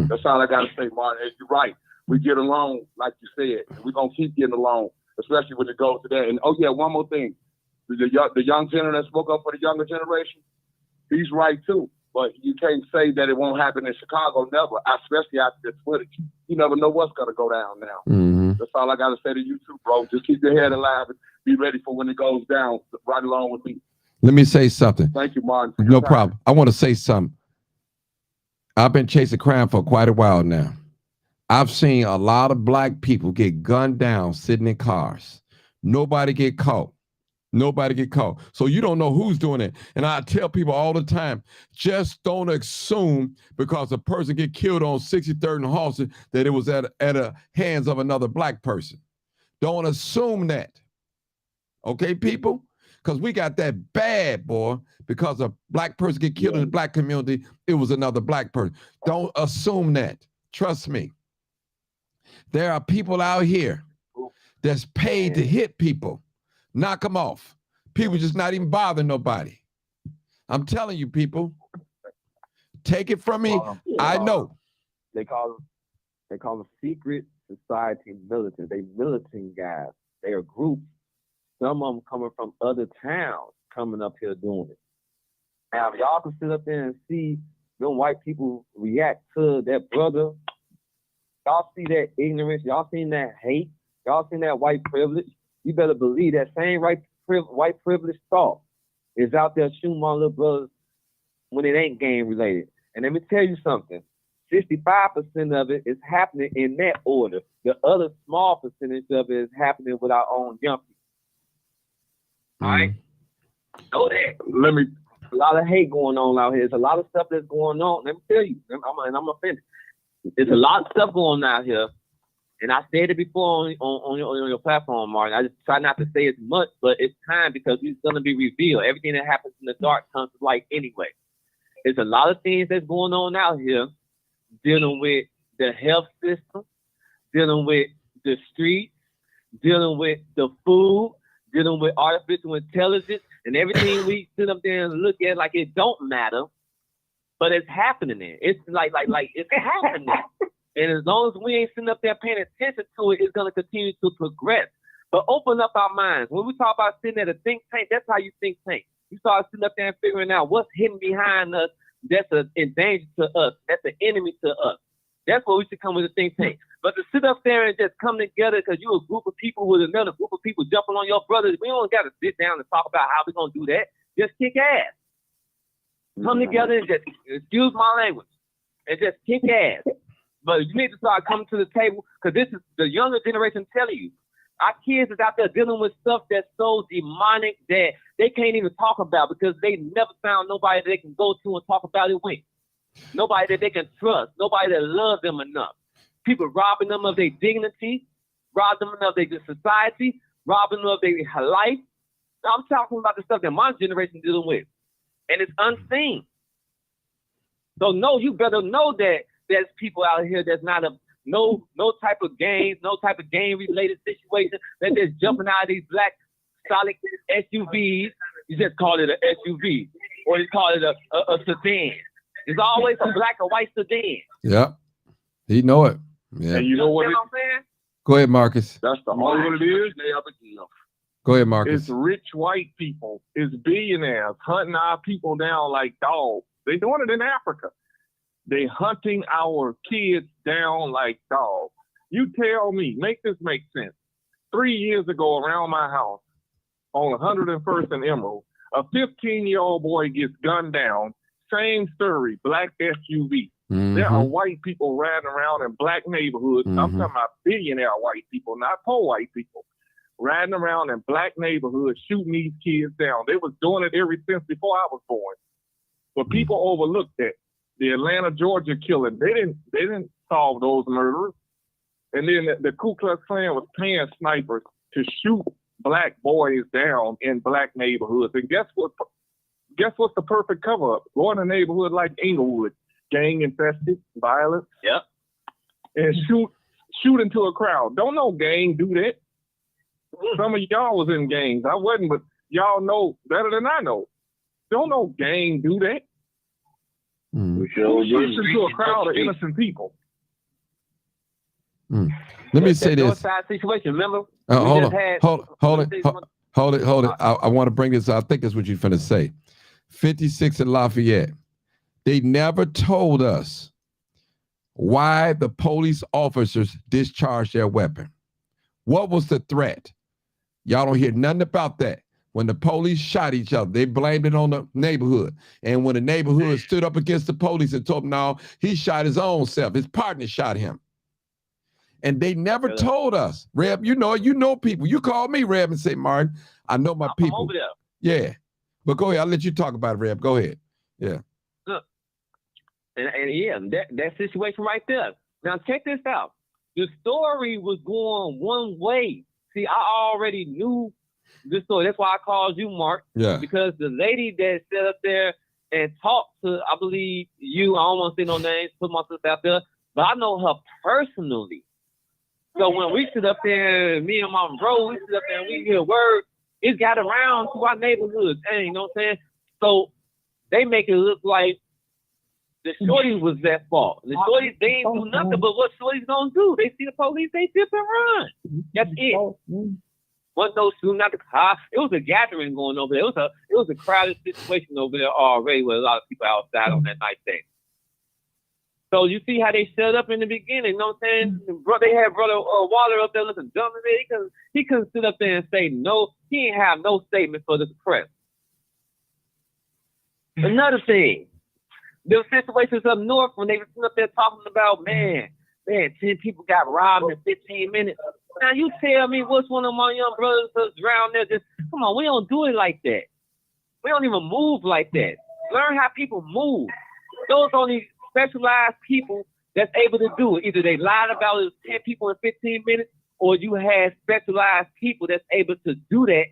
That's all I got to say, Martin. And you're right. We get along, like you said, and we're going to keep getting along, especially when it goes to that. And, oh, yeah, one more thing. The young gentleman that spoke up for the younger generation, he's right, too. But you can't say that it won't happen in Chicago, never, especially after this footage. You never know what's going to go down now. That's all I got to say to you, too, bro. Just keep your head alive and be ready for when it goes down, right along with me. Let me say something. Thank you, Martin. No problem. I want to say something. I've been chasing crime for quite a while now. I've seen a lot of black people get gunned down sitting in cars. Nobody get caught. Nobody get caught. So you don't know who's doing it. And I tell people all the time, just don't assume because a person get killed on 63rd and Halsted that it was at the hands of another black person. Don't assume that. Okay, people? Because we got that bad, boy, because a black person get killed in the black community, it was another black person. Don't assume that. Trust me. There are people out here that's paid to hit people, knock them off. People just not even bothering nobody. I'm telling you, people, take it from me. I know. They call them secret society militants. They militant guys. They are groups. Some of them coming from other towns coming up here doing it. Now, if y'all can sit up there and see them white people react to that brother, y'all see that ignorance, y'all seen that hate, y'all seen that white privilege, you better believe that same white privilege thought is out there shooting my little brothers when it ain't gang related. And let me tell you something, 65% of it is happening in that order. The other small percentage of it is happening with our own young people. All right? Know that. A lot of hate going on out here. There's a lot of stuff that's going on. Let me tell you, I'm offended. There's a lot of stuff going on out here. And I said it before on your platform, Martin. I just try not to say as much, but it's time because it's going to be revealed. Everything that happens in the dark comes to light anyway. There's a lot of things that's going on out here dealing with the health system, dealing with the streets, dealing with the food, dealing with artificial intelligence, and everything we sit up there and look at like it don't matter, but it's happening there. It's like it's happening. And as long as we ain't sitting up there paying attention to it, it's going to continue to progress. But open up our minds. When we talk about sitting at a think tank, that's how you think tank. You start sitting up there and figuring out what's hidden behind us that's in danger to us, that's an enemy to us. That's what we should come with a think tank. But to sit up there and just come together because you're a group of people with another group of people jumping on your brothers, we don't got to sit down and talk about how we're going to do that. Just kick ass. Come together and just, excuse my language, and just kick ass. But you need to start coming to the table because this is the younger generation telling you. Our kids is out there dealing with stuff that's so demonic that they can't even talk about because they never found nobody they can go to and talk about it with. Nobody that they can trust. Nobody that loves them enough. People robbing them of their dignity, robbing them of their society, robbing them of their life. I'm talking about the stuff that my generation is dealing with. And it's unseen. So no, you better know that there's people out here that's not no type of gangs, no type of gang related situation that just jumping out of these black solid SUVs. You just call it an SUV or you call it a sedan. It's always a black or white sedan. Yeah, he know it. Yeah. And you know what? I'm saying? Go ahead, Marcus. That's the only what it is. Go ahead, Marcus. It's rich white people. It's billionaires hunting our people down like dogs. They're doing it in Africa. They hunting our kids down like dogs. You tell me, make this make sense. 3 years ago around my house on 101st and Emerald, a 15-year-old boy gets gunned down. Same story, black SUV. Mm-hmm. There are white people riding around in black neighborhoods. Mm-hmm. I'm talking about billionaire white people, not poor white people. Riding around in black neighborhoods, shooting these kids down. They was doing it ever since before I was born. But people overlooked that. The Atlanta, Georgia killing, they didn't solve those murderers. And then the Ku Klux Klan was paying snipers to shoot black boys down in black neighborhoods. And guess what's the perfect cover up? Go in a neighborhood like Inglewood, gang infested, violence. Yep. and shoot into a crowd. Don't no gang do that. Some of y'all was in gangs. I wasn't, but y'all know better than I know. Don't no gang do that. We Who shoots into a crowd of innocent people? Let me say this. Northside situation, remember? Hold it. I want to bring this. I think that's what you're finna say. 56 in Lafayette. They never told us why the police officers discharged their weapon. What was the threat? Y'all don't hear nothing about that. When the police shot each other, they blamed it on the neighborhood. And when the neighborhood stood up against the police and told them, no, he shot his own self. His partner shot him. And they never told us. Reb, you know people. You call me, Reb, and say, Martin, I know my people. I'm over there. Yeah. But go ahead. I'll let you talk about it, Reb. Go ahead. Yeah. Look, and yeah, that situation right there. Now check this out. The story was going one way. See, I already knew this story. That's why I called you, Mark. Yeah. Because the lady that sat up there and talked to, I believe you, I don't want to say no names, put myself out there, but I know her personally. So when we sit up there, me and my bro, we sit up there and we hear word, it got around to our neighborhoods. Hey, you know what I'm saying? So they make it look like the shorty was that fault. The shorties, they ain't do nothing but what shorties gonna do. They see the police, they dip and run. That's it. Wasn't no shooting at the car. It was a gathering going over there. It was a crowded situation over there already with a lot of people outside on that night day. So you see how they set up in the beginning, you know what I'm saying? They had Brother Waller up there looking dumb as it. He couldn't sit up there and say no. He didn't have no statement for the press. Another thing, there were situations up north when they were sitting up there talking about, man, 10 people got robbed in 15 minutes. Now you tell me what's one of my young brothers that's around there just, come on, we don't do it like that. We don't even move like that. Learn how people move. Those only specialized people that's able to do it. Either they lied about it 10 people in 15 minutes, or you had specialized people that's able to do that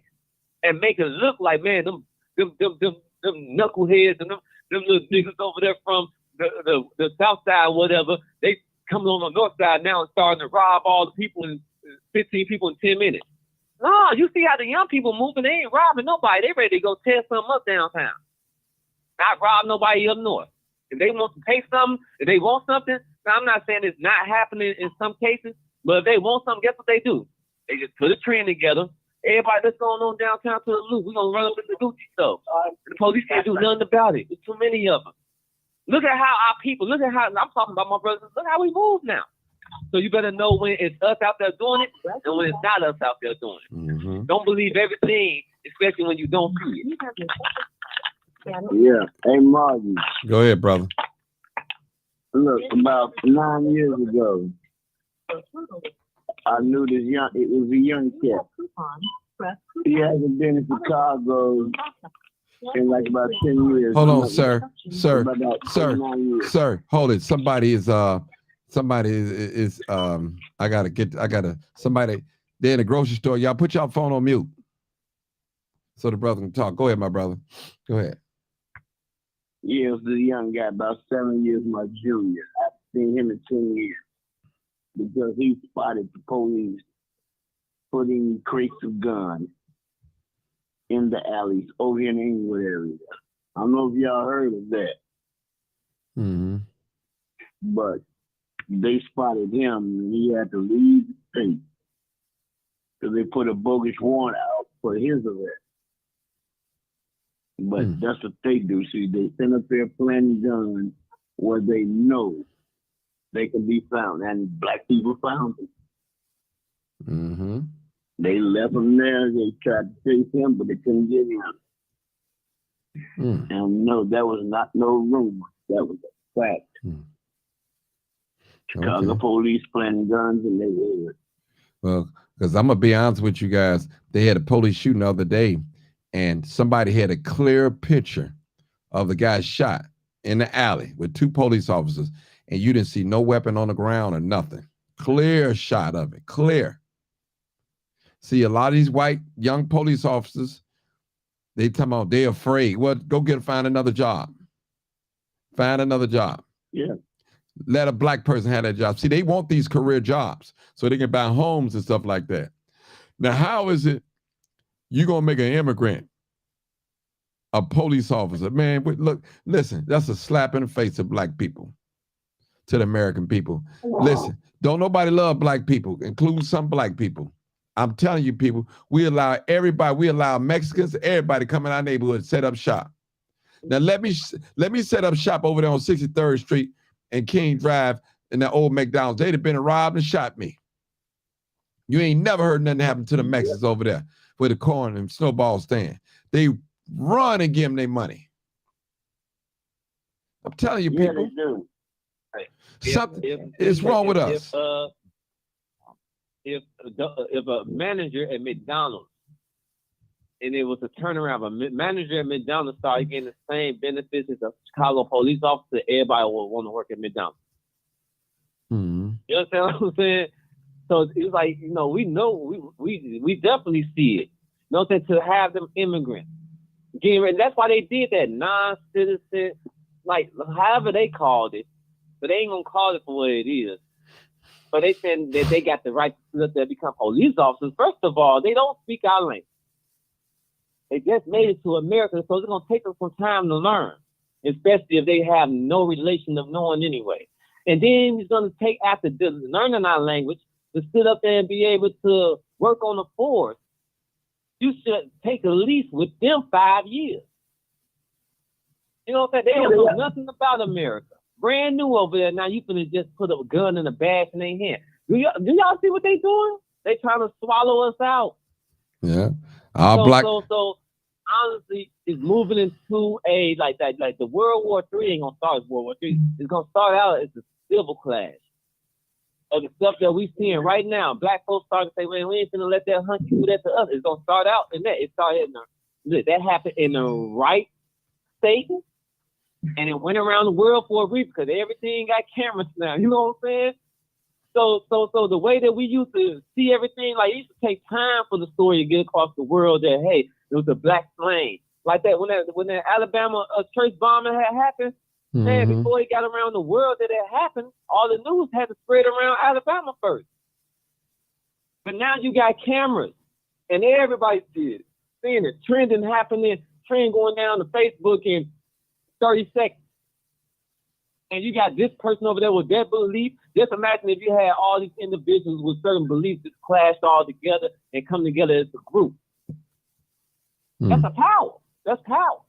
and make it look like, man, them knuckleheads and them little niggas over there from the south side or whatever, they coming on the north side now and starting to rob all the people in 15 people in 10 minutes. No, you see how the young people moving, they ain't robbing nobody. They ready to go tear something up downtown. Not rob nobody up north. If they want to pay something, if they want something, now I'm not saying it's not happening in some cases, but if they want something, guess what they do? They just put a trend together. Everybody that's going on downtown to the loop, we're going to run up in the Gucci stuff. The police can't do nothing about it. There's too many of them. Look at how our people, look at how, I'm talking about my brothers, look how we move now. So you better know when it's us out there doing it and when it's not us out there doing it. Mm-hmm. Don't believe everything, especially when you don't see it. Yeah. Hey, Margie. Go ahead, brother. Look, about 9 years ago, I knew it was a young cat. He hasn't been in Chicago in like about 10 years. Hold on, sir. Hold it. Somebody is somebody, they're in the grocery store. Y'all put y'all phone on mute so the brother can talk. Go ahead, my brother. Go ahead. Yeah, it was a young guy, about 7 years my junior. I've seen him in 10 years because he spotted the police putting crates of guns in the alleys over here in the Inglewood area. I don't know if y'all heard of that. Mm-hmm. But they spotted him and he had to leave the state. So they put a bogus warrant out for his arrest. But that's what they do. See, they send up their planting guns where they know they can be found. And black people found them. Mm-hmm. They left him there. They tried to chase him, but they couldn't get him. And no, that was not no rumor. That was a fact. Chicago police planting guns and they were. Well, because I'm going to be honest with you guys. They had a police shooting the other day, and somebody had a clear picture of the guy shot in the alley with 2 police officers, and you didn't see no weapon on the ground or nothing. Clear shot of it. Clear. See, a lot of these white young police officers, they talking about they're afraid. Well, go find another job. Find another job. Yeah. Let a black person have that job. See, they want these career jobs so they can buy homes and stuff like that. Now, how is it you're going to make an immigrant a police officer? Man, look, listen, that's a slap in the face to black people, to the American people. Listen, don't nobody love black people, including some black people. I'm telling you, people, we allow Mexicans, everybody come in our neighborhood, set up shop. Now, let me set up shop over there on 63rd Street and King Drive in that old McDonald's. They'd have been robbed and shot me. You ain't never heard nothing happen to the Mexicans over there where the corn and snowball stand. They run and give them their money. I'm telling you, people. Right. Something is wrong with us. If a manager at McDonald's, and it was a turnaround, a manager at McDonald's started getting the same benefits as a Chicago police officer, everybody would want to work at McDonald's. Mm-hmm. You understand what I'm saying? So it's like, we know, we definitely see it. You know what I'm saying? To have them immigrants getting ready. That's why they did that non-citizen, like however they called it, but they ain't gonna call it for what it is. But they said that they got the right to become police officers. First of all, they don't speak our language. They just made it to America, so it's gonna take them some time to learn, especially if they have no relation of knowing anyway. And then it's gonna take, after learning our language, to sit up there and be able to work on the force. You should take at least with them 5 years. You know what I'm saying? They don't know nothing about America. Brand new over there. Now you finna just put a gun in a bag in their hand. Do y'all see what they doing? They trying to swallow us out. Yeah. So honestly, it's moving into a like the World War III ain't gonna start as World War III. It's gonna start out as a civil clash of the stuff that we seeing right now. Black folks starting to say, "Well, we ain't gonna let that hunky do that to us." It's gonna start out in that. It started that happened in the right state, and it went around the world for a reason because everything got cameras now. You know what I'm saying? So the way that we used to see everything, like it used to take time for the story to get across the world that, hey, it was a black plane. Like that when the Alabama church bombing had happened, man, before it got around the world that it happened, all the news had to spread around Alabama first. But now you got cameras and everybody seeing it, trend going down to Facebook in 30 seconds. And you got this person over there with that belief. Just imagine if you had all these individuals with certain beliefs that clashed all together and come together as a group. That's a power. That's power.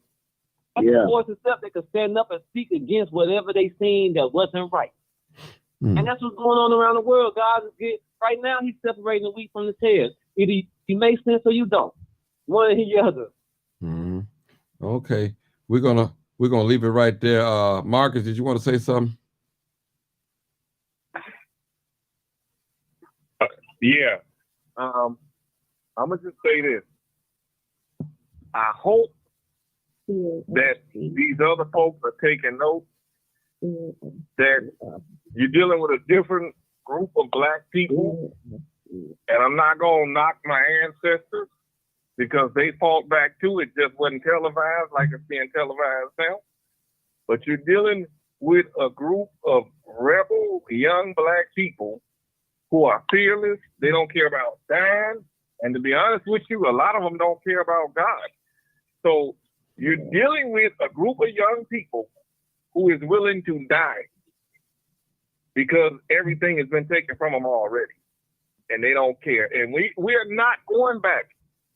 That's a force itself that could stand up and speak against whatever they seen that wasn't right. And that's what's going on around the world. God is right now. He's separating the wheat from the tares. Either you make sense or you don't. One or the other. Okay, we're gonna leave it right there. Marcus, did you want to say something? Yeah. I'm gonna just say this. I hope that these other folks are taking note that you're dealing with a different group of black people, and I'm not gonna knock my ancestors because they fought back too. It just wasn't televised like it's being televised now. But you're dealing with a group of rebel young black people who are fearless. They don't care about dying. And to be honest with you, a lot of them don't care about God. So you're dealing with a group of young people who is willing to die because everything has been taken from them already. And they don't care. And we're not going back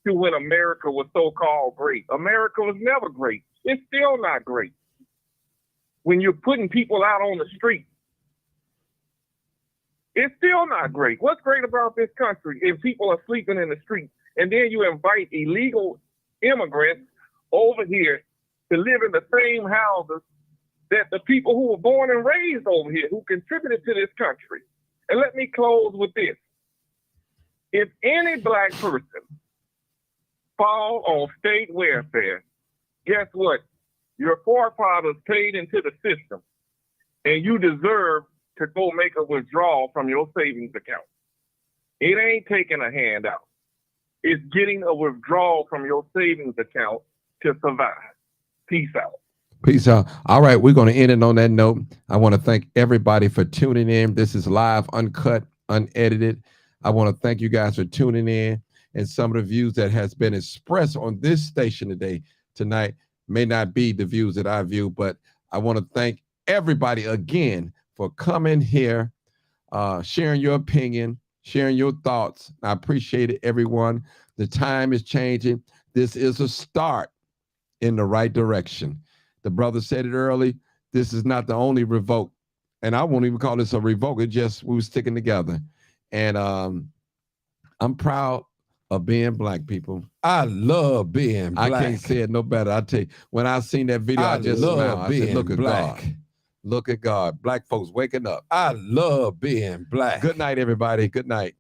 to when America was so-called great. America was never great. It's still not great. When you're putting people out on the street, it's still not great. What's great about this country if people are sleeping in the street and then you invite illegal immigrants over here to live in the same houses that the people who were born and raised over here, who contributed to this country. And let me close with this. If any black person fall on state welfare, guess what? Your forefathers paid into the system, and you deserve to go make a withdrawal from your savings account. It ain't taking a handout. It's getting a withdrawal from your savings account to survive. Peace out. Peace out. All right, we're going to end it on that note. I want to thank everybody for tuning in. This is live, uncut, unedited. I want to thank you guys for tuning in. And some of the views that has been expressed on this station tonight may not be the views that I view, but I want to thank everybody again for coming here, sharing your opinion, sharing your thoughts. I appreciate it, everyone. The time is changing. This is a start in the right direction. The brother said it early. This is not the only revoke. And I won't even call this a revoke. It just, we were sticking together. And I'm proud of being black, people. I love being black. I can't say it no better. I tell you, when I seen that video, I just smiled. I said, look at black. God. Look at God. Black folks waking up. I love being black. Good night, everybody. Good night.